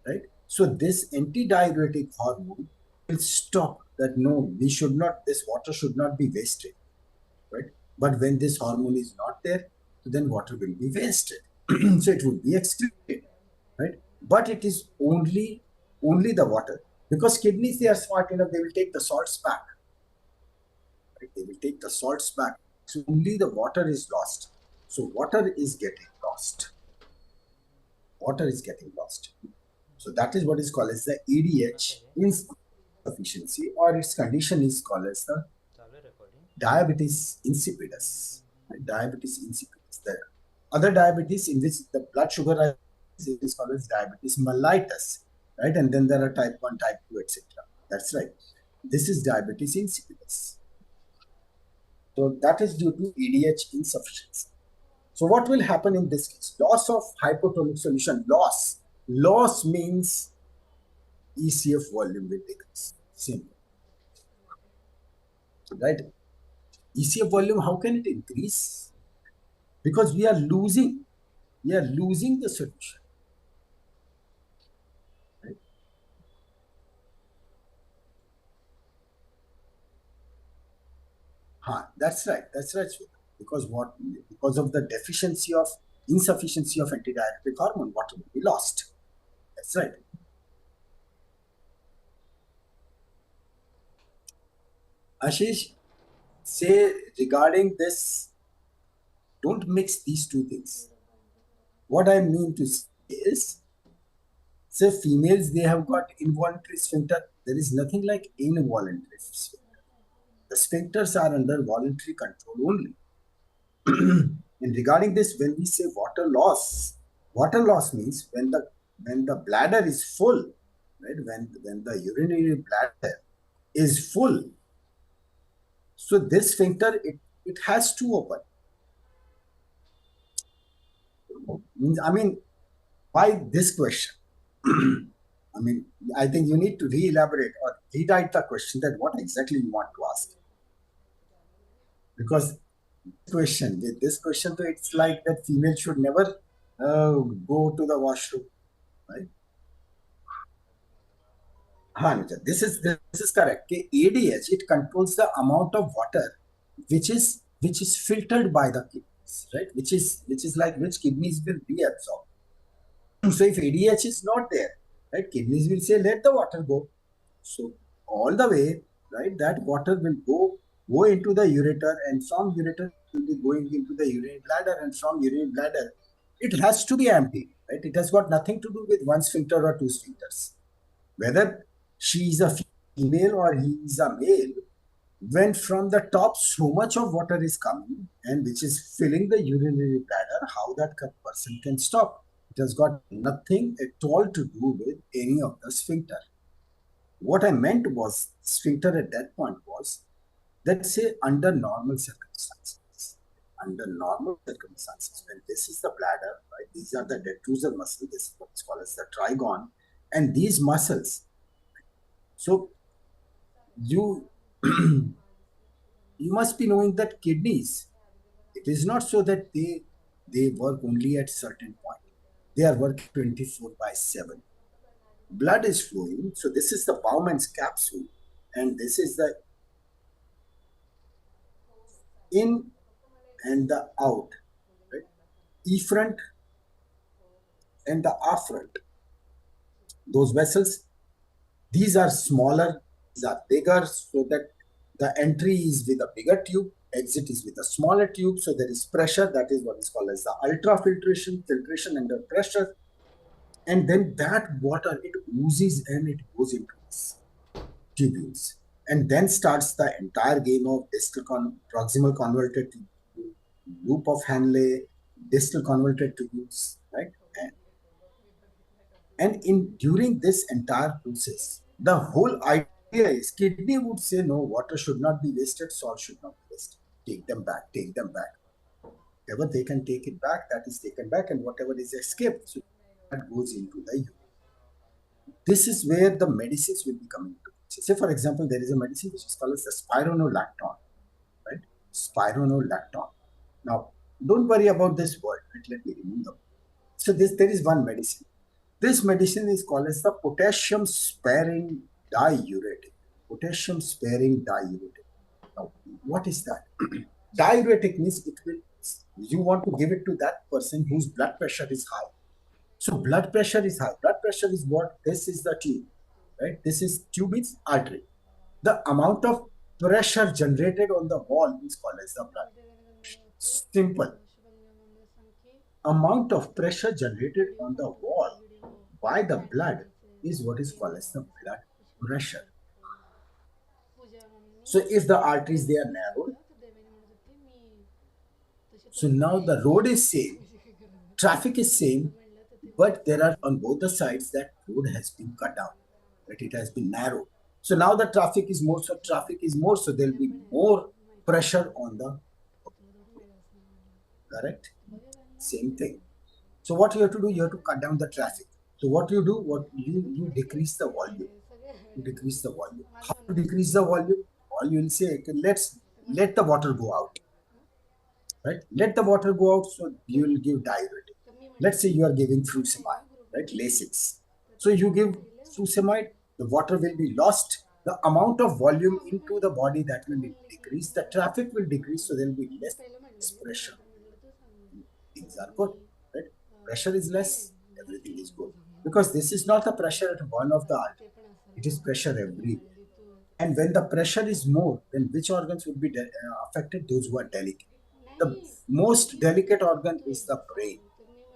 right? So this anti-diuretic hormone will stop that no, this water should not be wasted, right? But when this hormone is not there, then water will be wasted. So it would be excreted, right? But it is only the water, because kidneys, they are smart enough, they will take the salts back. Right? They will take the salts back. So only the water is lost. So water is getting lost. Water is getting lost. So that is what is called as the ADH insufficiency, or its condition is called as the diabetes insipidus. Diabetes insipidus. The other diabetes in which the blood sugar it is called as diabetes mellitus, right? And then there are type 1, type 2, etc. That's right. This is diabetes insipidus. So that is due to ADH insufficiency. So what will happen in this case? Loss of hypotonic solution. Loss means ECF volume will decrease. Simple. Right? ECF volume, how can it increase? Because we are losing the solution. Right? That's right. Because of the insufficiency of antidiuretic hormone, water will be lost. That's right. Ashish, say regarding this, don't mix these two things. What I mean to say is, say females, they have got involuntary sphincter. There is nothing like involuntary sphincter. The sphincters are under voluntary control only. And regarding this, when we say water loss means when the bladder is full, right? When the urinary bladder is full, so this sphincter it has to open. I mean, why this question? I mean, I think you need to re-elaborate or rewrite the question that what exactly you want to ask. Because with this question, so it's like that female should never go to the washroom, right? This is correct. Okay, ADH, it controls the amount of water which is filtered by the kidneys, right? Which is like which kidneys will reabsorb. So if ADH is not there, right, kidneys will say let the water go. So all the way, right, that water will go into the ureter, and from ureter it will be going into the urinary bladder, and from urinary bladder it has to be empty, right? It has got nothing to do with one sphincter or two sphincters. Whether she is a female or he is a male, when from the top so much of water is coming and which is filling the urinary bladder, how that person can stop? It has got nothing at all to do with any of the sphincter. What I meant was, sphincter at that point was, let's say under normal circumstances, when this is the bladder, right, these are the detrusor muscles, this is what's called as the trigon, and these muscles. So you you must be knowing that kidneys, it is not so that they work only at certain point. They are working 24/7. Blood is flowing. So this is the Bowman's capsule, and this is the in and the out, right? Efferent and the afferent. Those vessels, these are smaller, these are bigger, so that the entry is with a bigger tube, exit is with a smaller tube. So there is pressure. That is what is called as the filtration under pressure. And then that water, it oozes and it goes into these tubules. And then starts the entire game of proximal convoluted tubule, loop of Hanley, distal convoluted tubules, right? And during this entire process, the whole idea is, kidney would say, no, water should not be wasted, salt should not be wasted. Take them back. Whatever they can take it back, that is taken back, and whatever is escaped, so that goes into the urine. This is where the medicines will be coming into. Say, for example, there is a medicine which is called as the spironolactone, right? Spironolactone. Now, don't worry about this word, right? Let me remove them. So there is one medicine. This medicine is called as the potassium-sparing diuretic. Now, what is that? Diuretic means you want to give it to that person whose blood pressure is high. So blood pressure is high. Blood pressure is what? This is the tube, right? Tube is artery. The amount of pressure generated on the wall is called as the blood pressure. Simple. Amount of pressure generated on the wall by the blood is what is called as the blood pressure. So if the arteries, they are narrowed, so now the road is same, traffic is same, but there are on both the sides that road has been cut down, right? It has been narrowed. So now the traffic is more, so there will be more pressure on the, correct? Same thing. So what you have to do, you have to cut down the traffic. So what you do, you decrease the volume. You decrease the volume. How to decrease the volume? All you will say, okay, let the water go out. Right? Let the water go out, so you will give diuretic. Let's say you are giving furosemide, right? Lasix. So you give furosemide, the water will be lost. The amount of volume into the body that will decrease, the traffic will decrease, so there will be less pressure. Things are good, right? Pressure is less, everything is good. Because this is not the pressure at one of the arteries, it is pressure everywhere. And when the pressure is more, then which organs would be affected? Those who are delicate. The most delicate organ is the brain.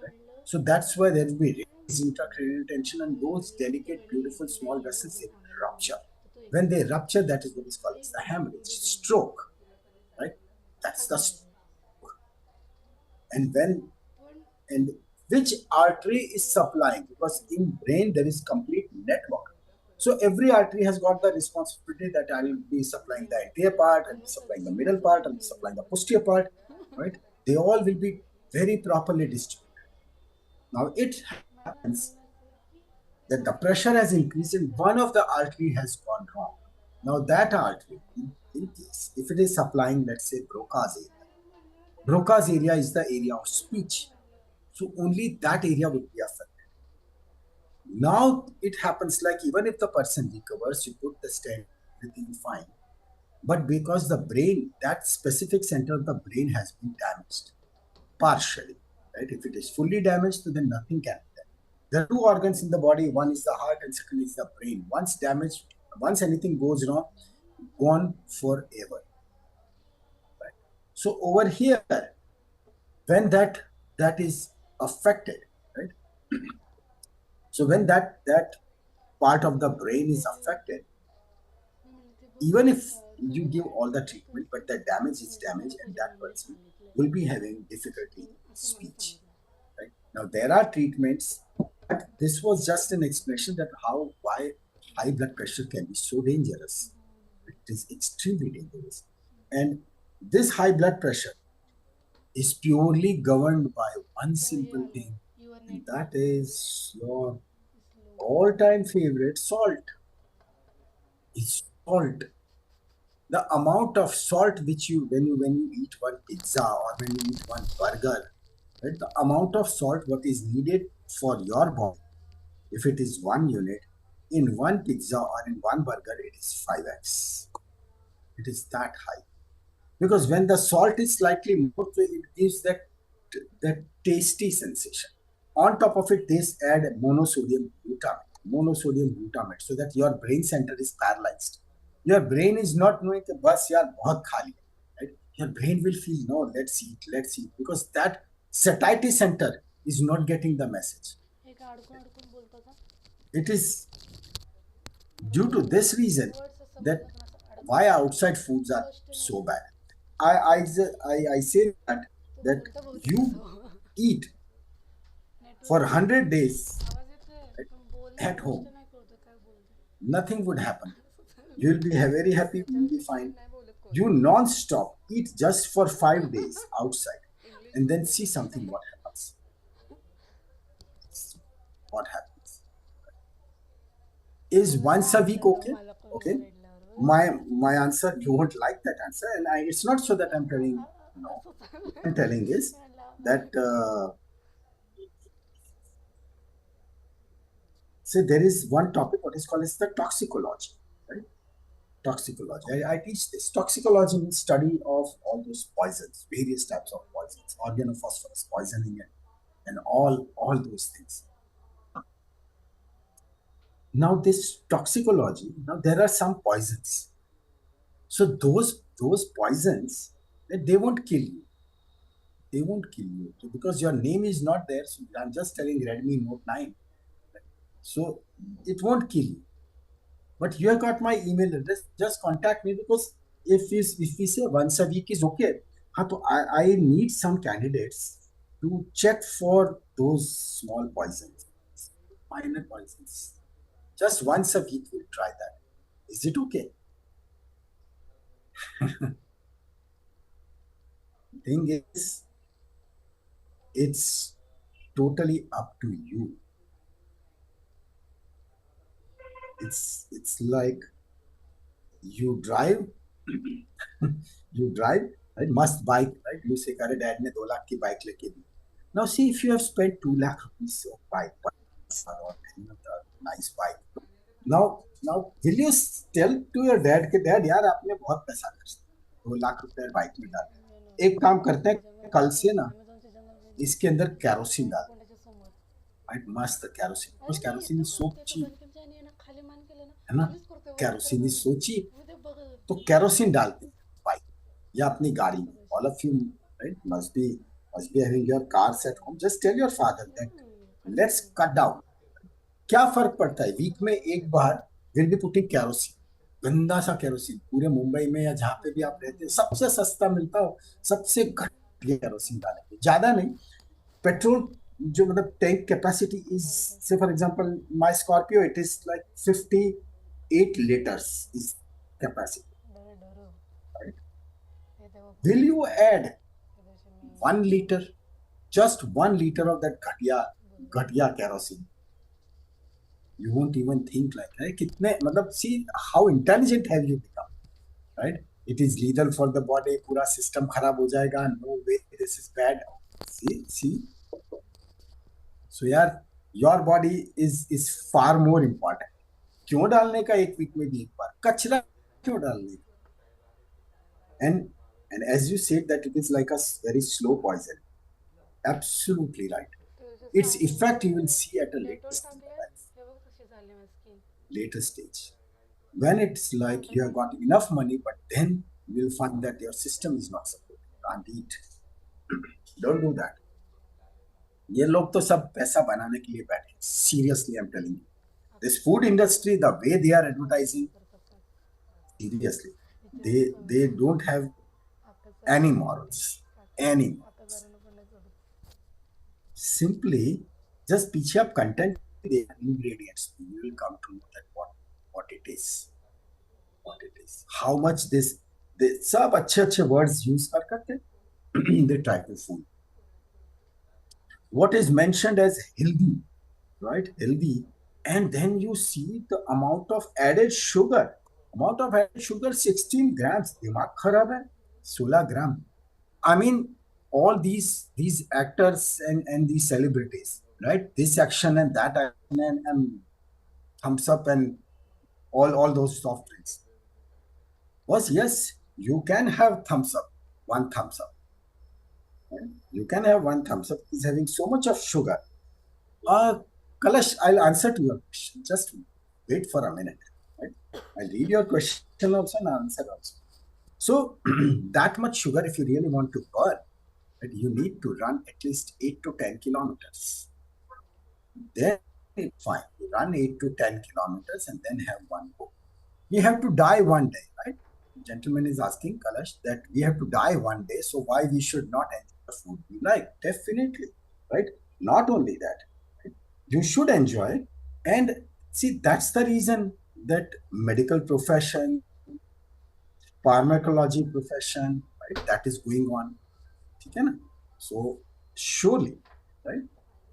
Right? So that's why there will be raised intracranial tension, and those delicate, beautiful, small vessels, they rupture. When they rupture, that is what is called as the hemorrhage, stroke. Right? That's the stroke. And which artery is supplying? Because in brain there is complete network. So every artery has got the responsibility that I will be supplying the anterior part, I'll be supplying the middle part, I'll be supplying the posterior part, right? They all will be very properly distributed. Now it happens that the pressure has increased and one of the artery has gone wrong. Now that artery, in case, if it is supplying, let's say, Broca's area. Broca's area is the area of speech. So only that area would be affected. Now it happens like even if the person recovers, you put the stent, everything fine. But because the brain, that specific center of the brain has been damaged, partially, right? If it is fully damaged, then nothing can be done. There are two organs in the body, one is the heart and second is the brain. Once damaged, once anything goes wrong, gone forever. Right? So over here, when that is affected, right? So when that part of the brain is affected, even if you give all the treatment, but the damage is damaged and that person will be having difficulty in speech. Right? Now there are treatments, but this was just an explanation that why high blood pressure can be so dangerous. It is extremely dangerous. And this high blood pressure is purely governed by one simple thing, and that is your all-time favorite, salt. Is salt. The amount of salt which when you eat one pizza or when you eat one burger, right? The amount of salt what is needed for your body, if it is 1 unit, in one pizza or in one burger, it is 5x. It is that high. Because when the salt is slightly more, so it gives that tasty sensation. On top of it, they add monosodium glutamate, so that your brain center is paralyzed. Your brain is not knowing that bas yaar bahut kha liya, right? Your brain will feel, no, let's eat, because that satiety center is not getting the message. It is due to this reason that why outside foods are so bad. I say that you eat for 100 days at home, nothing would happen. You will be very happy, you will be fine. You non-stop eat just for 5 days outside and then see something what happens. What happens? Is once a week okay? Okay. My answer, you won't like that answer, and it's not so that I'm telling no. What I'm telling is that say there is one topic what is called as the toxicology, right? Toxicology. I teach this. Toxicology means study of all those poisons, various types of poisons, organophosphorus poisoning, and all those things. Now this toxicology, now there are some poisons. So those poisons, they won't kill you. They won't kill you because your name is not there. So I'm just telling Redmi Note 9. So it won't kill you. But you have got my email address. Just contact me, because if we say once a week is okay, I need some candidates to check for those small poisons, minor poisons. Just once a week, we'll try that. Is it okay? Thing is, it's totally up to you. It's like you drive, you drive, right? Must bike, right? You say, "Kare dad ne 2 lakh ki bike leke di." Now see, if you have spent 2 lakh rupees of bike, or any of the nice bike. Now, will you tell to your dad कि dad यार आपने बहुत पैसा खर्च किया, 2 लाख रुपए bike में डाल, एक काम करते हैं कल से ना इसके अंदर कैरोसिन डाल, राइट? मस्त कैरोसिन, उस कैरोसिन इज सो चीप, है ना? कैरोसिन इज सो चीप, तो कैरोसिन डालते हैं बाइक या अपनी गाड़ी में. All of you, right, must be having your cars at home. Just tell your father that let's cut down. क्या फर्क पड़ता है? वीक में एक बार विल बी पुटिंग कैरोसिन, गंदा सा कैरोसिन, पूरे मुंबई में या जहां पे भी आप रहते हैं सबसे सस्ता मिलता हो, सबसे घटिया कैरोसिन डालेंगे, ज्यादा नहीं. पेट्रोल जो मतलब टैंक कैपेसिटी इज, से for example my Scorpio, it is like 58 liters is capacity. Will you add 1 liter, just 1 liter of that घटिया kerosene? You won't even think like, right? कितने मतलब, see how intelligent have you become, right? It is lethal for the body, पूरा system खराब हो जाएगा, no way, this is bad. See. So यार, your body is far more important. क्यों डालने का एक वीक में भी एक बार? कचरा क्यों डालने का? And as you said that it is like a very slow poison. Absolutely right. Its effect you will see at a later stage. When it's like you have got enough money, but then you will find that your system is not supporting. Can't eat. Don't do that. ये लोग तो सब पैसा बनाने के लिए बैठे. Seriously, I'm telling you. This food industry, the way they are advertising, seriously, they don't have any morals. Simply just पीछे आप content the ingredients, you will come to know that what it is. How much this सब अच्छे words use करके they try to fool. What is mentioned as healthy, right? Healthy, and then you see the amount of added sugar. 16 grams. दिमाग खराब है. 16 gram. I mean, all these actors and these celebrities, right? This action and that action and thumbs up and all those soft drinks. Was yes, you can have thumbs up, 1 thumbs up. Right? You can have 1 thumbs up. It's having so much of sugar. Kalash, I'll answer to your question. Just wait for a minute. Right? I'll read your question also and answer also. So that much sugar, if you really want to burn, you need to run at least 8 to 10 kilometers. Then it's fine. You run 8 to 10 kilometers and then have 1 Coke. We have to die one day, right? The gentleman is asking Kalash that we have to die one day, so why we should not enjoy the food we like? Definitely, right? Not only that, right? You should enjoy it. And see, that's the reason that medical profession, pharmacology profession, right, that is going on. So surely, right,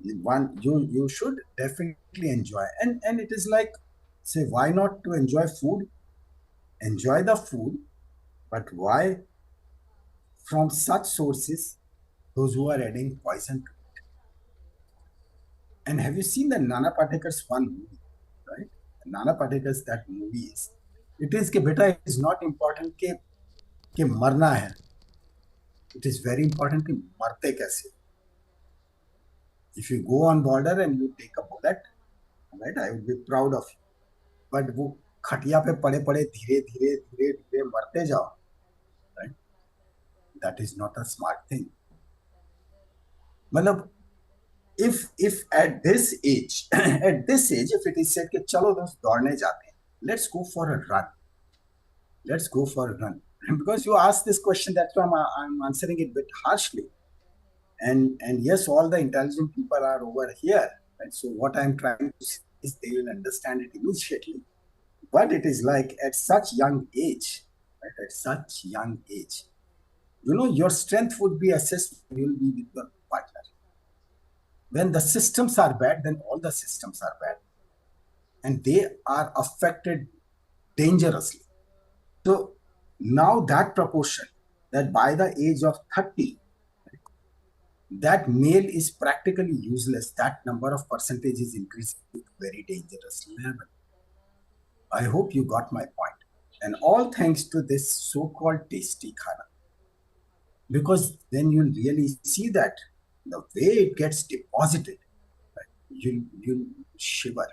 you should definitely enjoy, and it is like, say, why not to enjoy food? Enjoy the food, but why from such sources, those who are adding poison to it? And have you seen the Nana Patekar's one movie, right? Nana Patekar's that movie is, it is कि बेटा, it is not important कि मरना है. It is very important कि मरते कैसे. If you go on border and you take a bullet, right, I would be proud of you. But वो खटिया पे पड़े धीरे मरते जाओ, right? That is not a smart thing. मतलब if at this age, if it is said कि चलो दोस्त दौड़ने जाते हैं, let's go for a run. Because you asked this question, that's why I'm answering it a bit harshly. And yes, all the intelligent people are over here. And so what I'm trying to say is they will understand it immediately. But it is like at such young age, right? At such young age, your strength would be assessed when you'll be with your partner. When the systems are bad, then all the systems are bad. And they are affected dangerously. So now that proportion, that by the age of 30, that male is practically useless, that number of percentage is increasing to very dangerous level. I hope you got my point. And all thanks to this so-called tasty khana. Because then you'll really see that the way it gets deposited, right, you'll shiver.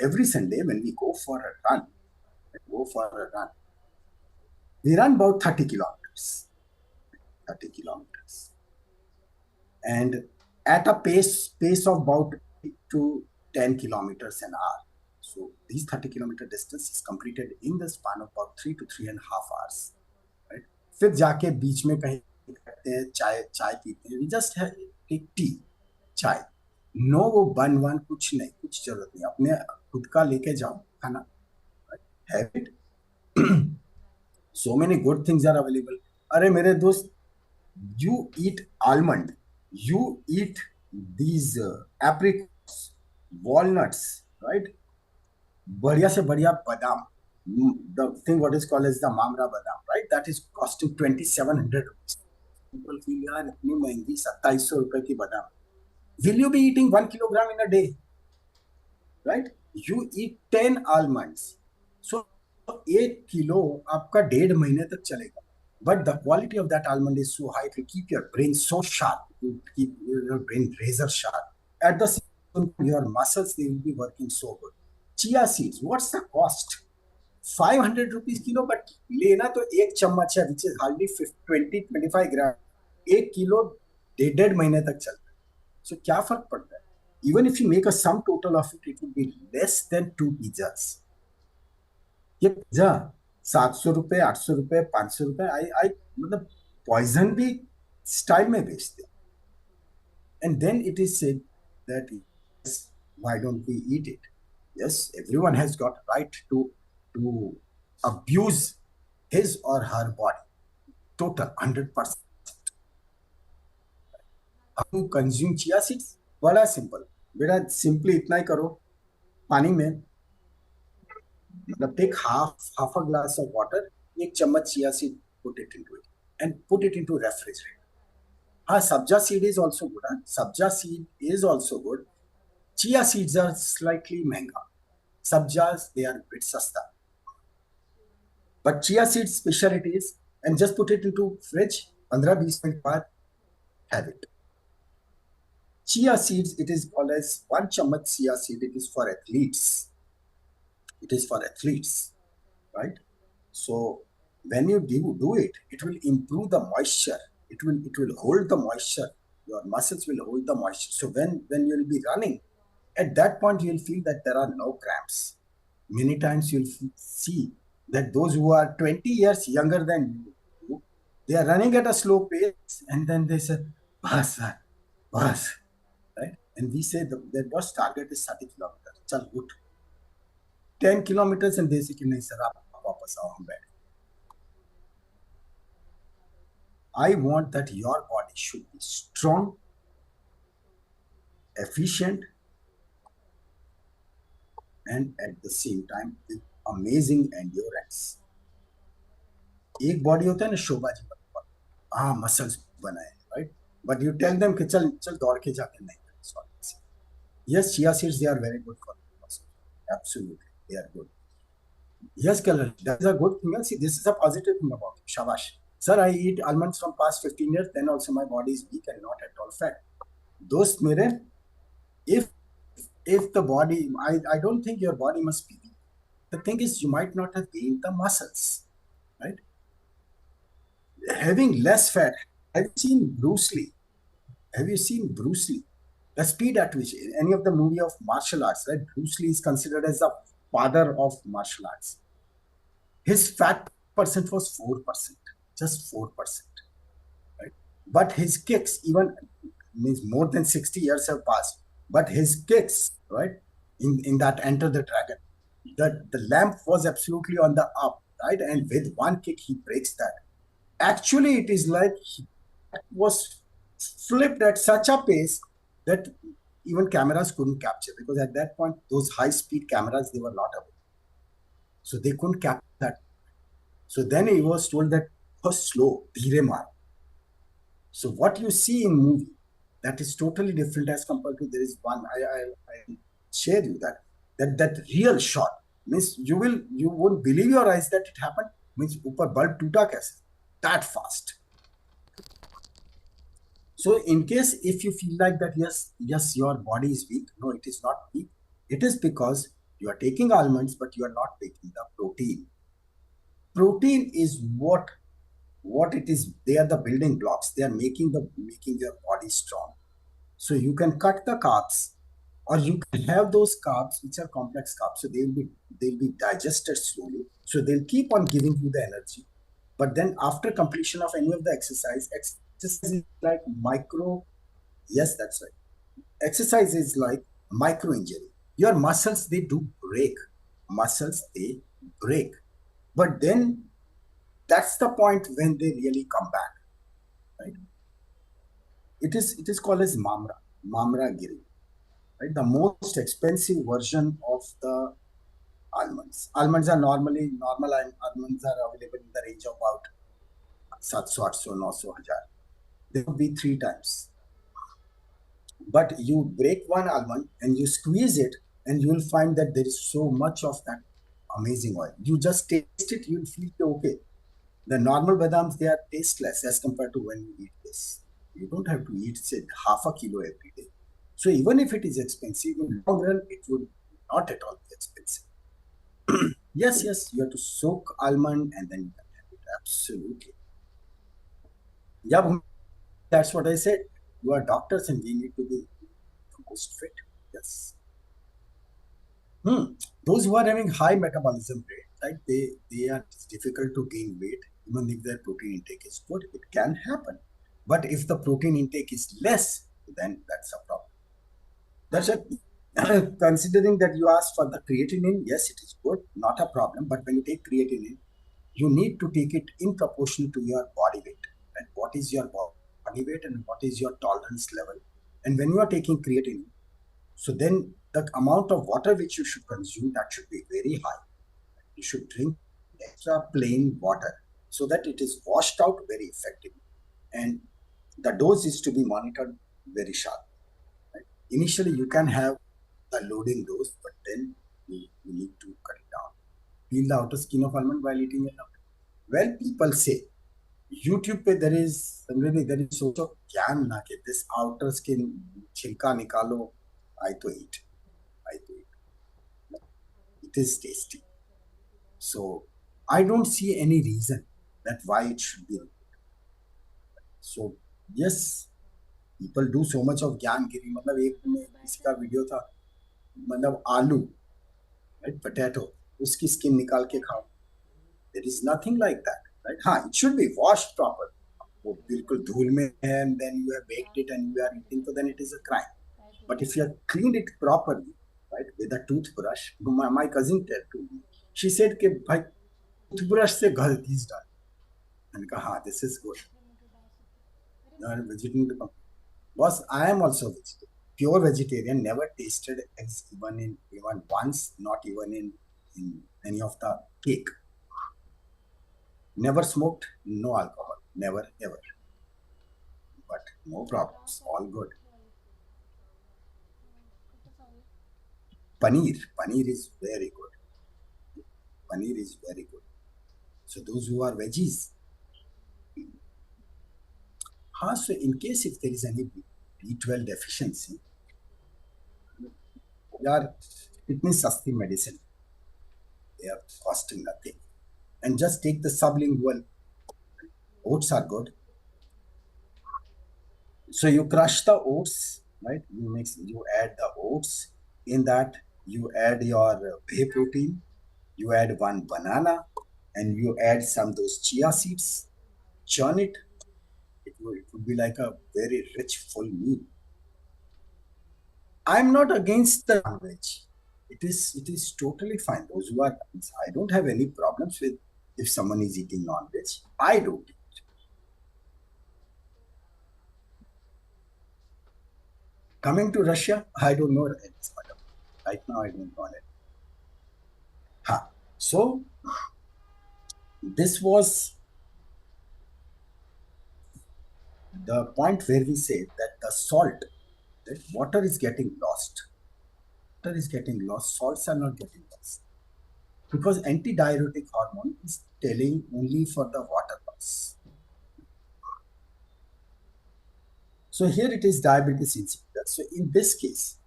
Every Sunday when we go for a run, we run about 30 kilometers. 30 kilometers. And at a pace of about 8 to 10 kilometers an hour. So these 30-kilometer distance is completed in the span of about 3 to 3.5 hours. Right? फिर जाके बीच में कहीं करते हैं, चाय पीते हैं. We just take tea, चाय. No वो बन कुछ नहीं, कुछ जरूरत नहीं. अपने खुद का लेके जाओ खाना. Have it. So many good things are available. अरे मेरे दोस्त, you eat almond, you eat these apricots, walnuts, right? बढ़िया से बढ़िया badam, the thing what is called as the mamra badam, right? That is costing 2,700 rupees. People feel यार इतनी महंगी 2,700 रुपए की badam. Will you be eating 1 kilogram in a day? Right? You eat 10 almonds. So 1 kilo आपका 1.5 महीने तक चलेगा. But the quality of that almond is so high, it will keep your brain so sharp, it will keep your brain razor sharp. At the same time, your muscles, they will be working so good. Chia seeds, what's the cost? 500 rupees kilo, but लेना तो 1 चम्मच है, which is hardly 20-25 grams. 1 kilo 1.5 महीने तक चलता है. So क्या फर्क पड़ता है? Even if you make a sum total of it, it will be less than 2 pizzas. ये पिज्जा 700 रुपए, 800 रुपए, 500 रुपए, आई मतलब पॉइजन भी स्टाइल में बेचते. And then it is said that yes, why don't we eat it? Yes, everyone has got right to abuse his or her body. Total 100%. How to consume chia seeds? बड़ा simple. बेटा simply इतना ही करो, पानी में मतलब take half a glass of water, 1 चम्मच chia seed, put it into it and put it into refrigerator. Sabja seed is also good. Sabja seed is also good. Chia seeds are slightly महंगा. Sabjas, they are a bit sasta. But chia seeds specialty is, and just put it into fridge, 15-20 minute बाद, have it. Chia seeds, it is called as 1 chamach chia seed. It is for athletes. It is for athletes, right? So when you do it, it will improve the moisture. It will hold the moisture. Your muscles will hold the moisture. So when you will be running, at that point you will feel that there are no cramps. Many times you will see that those who are 20 years younger than you, they are running at a slow pace, and then they say, "Bas, bas," right? And we say their bus target is 30 kilometers. Chal, good. 10 kilometers and they say, "Nahi sir, aap वापस आओ, हम बैठ." I want that your body should be strong, efficient, and at the same time with amazing endurance. एक body होता है ना शोभा जी बना, muscles बनाए, right? But you tell them कि चल दौड़ के जाके नहीं. Yes, chia seeds, they are very good for muscles. Absolutely, they are good. Yes, Kalan, that is a good thing. See, this is a positive thing about it. Shabash. Sir, I eat almonds from past 15 years, then also my body is weak and not at all fat. Dost mere, if the body, I don't think your body must be weak. The thing is, you might not have gained the muscles, right? Having less fat. Have you seen Bruce Lee? Have you seen Bruce Lee? The speed at which any of the movie of martial arts, right? Bruce Lee is considered as the father of martial arts. His fat percent was 4%, just 4%, right? But his kicks, even means more than 60 years have passed, but his kicks, right, in that Enter the Dragon, the lamp was absolutely on the up, right? And with one kick, he breaks that. Actually, it is like he was flipped at such a pace that even cameras couldn't capture, because at that point, those high-speed cameras, they were not available. So they couldn't capture that. So then he was told that was slow, dheere maar. So what you see in movie, that is totally different as compared to there is one. I share you that real shot means you won't believe your eyes that it happened. Means ऊपर bulb टूटा कैसे that fast. So in case if you feel like that yes your body is weak, no, it is not weak. It is because you are taking almonds but you are not taking the protein. Protein is what it is. They are the building blocks. They are making your body strong. So you can cut the carbs, or you can have those carbs which are complex carbs. So they'll be digested slowly. So they'll keep on giving you the energy. But then after completion of any of the exercise is like micro. Yes, that's right. Exercise is like micro injury. Your muscles, they do break. Muscles, they break. But then that's the point when they really come back, right? It is called as mamra giri, right? The most expensive version of the almonds. Almonds are normal almonds are available in the range of about 700, 800, 900. They would be 3 times. But you break one almond and you squeeze it, and you will find that there is so much of that amazing oil. You just taste it, you'll feel okay. The normal badams, they are tasteless as compared to when you eat this. You don't have to eat, say, half a kilo every day. So even if it is expensive, in long run, it would not at all be expensive. yes, you have to soak almond and then you can have it. Absolutely. Yeah, that's what I said. You are doctors and we need to be the most fit. Yes. Those who are having high metabolism rate, right? They are difficult to gain weight, even if their protein intake is good. It can happen, but if the protein intake is less, then that's a problem. That's it. Considering that you asked for the creatinine, yes, it is good, not a problem. But when you take creatinine, you need to take it in proportion to your body weight. And what is your body weight and what is your tolerance level? And when you are taking creatinine, so then the amount of water which you should consume, that should be very high. You should drink extra plain water so that it is washed out very effectively. And the dose is to be monitored very sharp. Right? Initially, you can have the loading dose, but then you need to cut it down. Peel the outer skin of almond while eating it. Well, people say, YouTube पे there is so much ज्ञान ना कि this outer skin छिलका निकालो, I to eat. It is tasty. So I don't see any reason that why it should be. So yes, people do so much of ज्ञानगिरी. मतलब एक में किसी का वीडियो था, मतलब आलू, right, potato, उसकी skin निकाल के खाओ. There is nothing like that, right? हाँ, it should be washed properly. वो बिल्कुल धूल में है and then you have baked it and you are eating, so then it is a crime. But if you have cleaned it properly, right, with a toothbrush, my cousin told me, she said कि भाई toothbrush से गलती is done. मैंने कहा हाँ, this is good. You are vegetarian. Boss, I am also vegetarian. Pure vegetarian, never tasted eggs even once, not even in any of the cake. Never smoked, no alcohol, never ever. But no problems, all good. Paneer is very good. Paneer is very good. So those who are veggies, so in case if there is any B12 deficiency, it means sasti medicine. They are costing nothing. And just take the sublingual. Oats are good. So you crush the oats, right? You add the oats. In that, you add your whey protein. You add 1 banana, and you add some those chia seeds. Churn it. It would be like a very rich, full meal. I'm not against the non-veg. It is totally fine. Those who are, I don't have any problems with if someone is eating non-veg. I don't. Coming to Russia, I don't know this matter. Right now, I don't know it. So this was the point where we say that the salt, that water is getting lost. Water is getting lost. Salts are not getting lost because antidiuretic hormone is telling only for the water loss. So here it is diabetes insipidus. So in this case,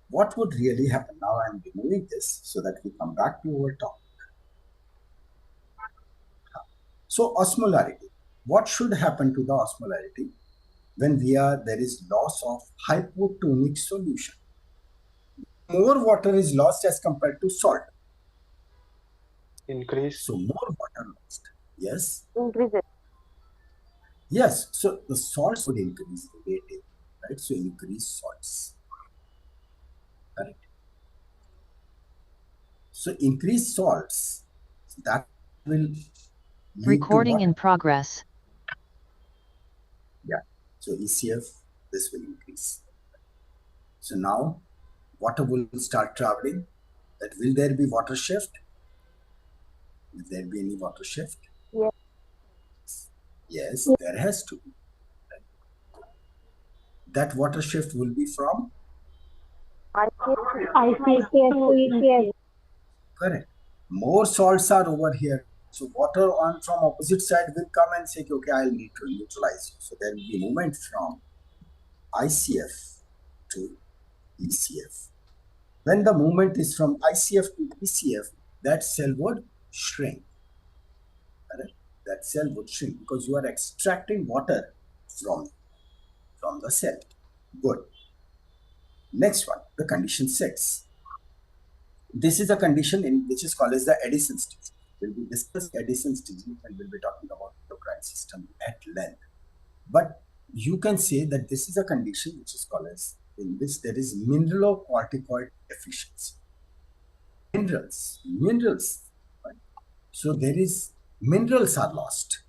what would really happen? Now I am removing this so that we come back to our topic. So osmolarity. What should happen to the osmolarity when there is loss of hypotonic solution? More water is lost as compared to salt. Increase. So more water lost. Yes. Increases. Yes. So the salts would increase relative, right? So increase salts. Correct. So increase salts. That will Recording in progress. Yeah. So ECF, this will increase. So now water will start traveling. That will there be water shift? Will there be any water shift? Yes. Yes, there has to be. That water shift will be from ICF to ECF. correct. More salts are over here. So water on from opposite side will come and say, okay, I'll need to neutralize you. So there will be movement from ICF to ECF. When the movement is from ICF to ECF, that cell would shrink. Correct? That cell would shrink because you are extracting water from the cell. Good. Next one, the condition 6. This is a condition which is called as the Addison's disease. We'll be discussing Addison's disease and we'll be talking about the endocrine system at length. But you can say that this is a condition which is called as, in which there is mineralocorticoid deficiency. Minerals. Right? So there is, minerals are lost.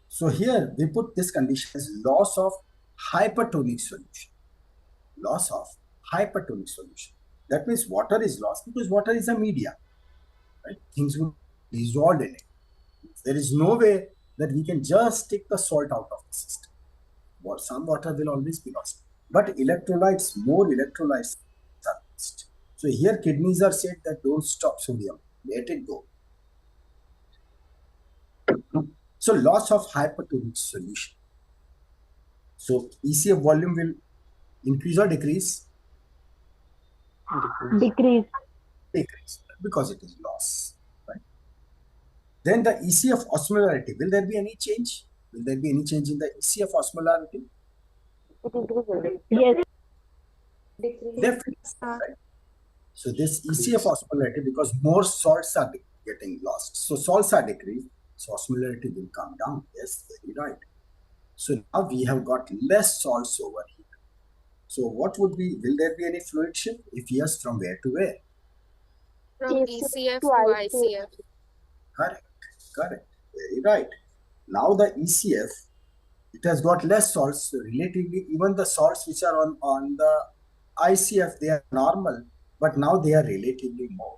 So here we put this condition as loss of hypertonic solution. Loss of hypertonic solution. That means water is lost because water is a media. Right? Things will be dissolved in it. There is no way that we can just take the salt out of the system. Some water will always be lost. But electrolytes, more electrolytes are lost. So here kidneys are said that don't stop sodium. Let it go. So loss of hypertonic solution. So ECF volume will increase or decrease? Decrease. Decrease because it is loss. Right? Then the ECF osmolarity. Will there be any change? Will there be any change in the ECF osmolarity? It increases. Yes. Definitely. Right? So this ECF osmolarity, because more salts are getting lost. So salts are decreased. So osmolarity will come down. Yes, very right. So now we have got less salts over here. So what would be, will there be any fluid shift? If yes, from where to where? From ECF to ICF. Correct. Very right. Now the ECF, it has got less salts. So relatively, even the salts which are on the ICF, they are normal, but now they are relatively more.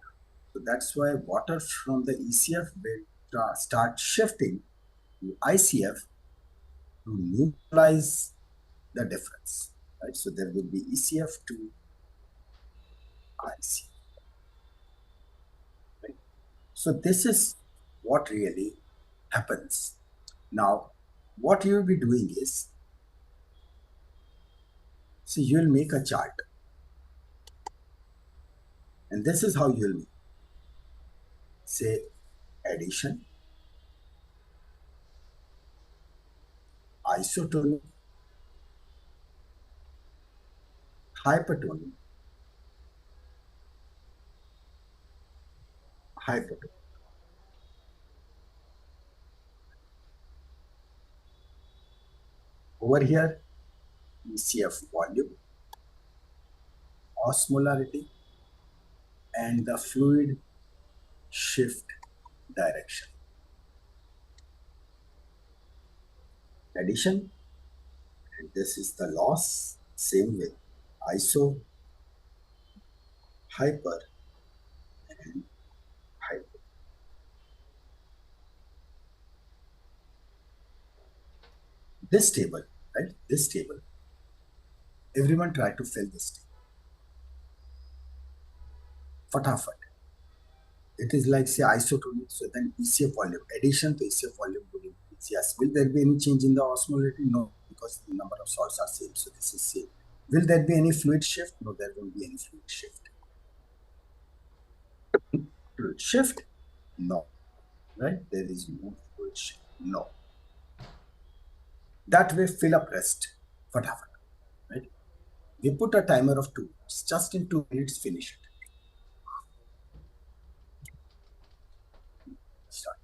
So that's why water from the ECF will start shifting to ICF to neutralize the difference. Right? So there will be ECF to ICF. Right? So this is what really happens. Now, what you will be doing is, so you will make a chart. And this is how you will say addition, isotonic, hypertonic, hypertonic. Over here, ECF volume, osmolarity, and the fluid shift direction. Addition, and this is the loss, same way, iso, hyper, and hypo. This table, right? This table, everyone try to fill this table. Fatafat. It is like say isotonic, so then ECF volume, addition to ECF volume will increase. Yes. Will there be any change in the osmolarity? No, because the number of salts are same, so this is same. Will there be any fluid shift? No, there won't be any fluid shift. Fluid shift? No. Right? There is no fluid shift. No. That way, fill up rest. Fatafat. Right? We put a timer of 2 minutes. Just in 2 minutes, finish it. Start.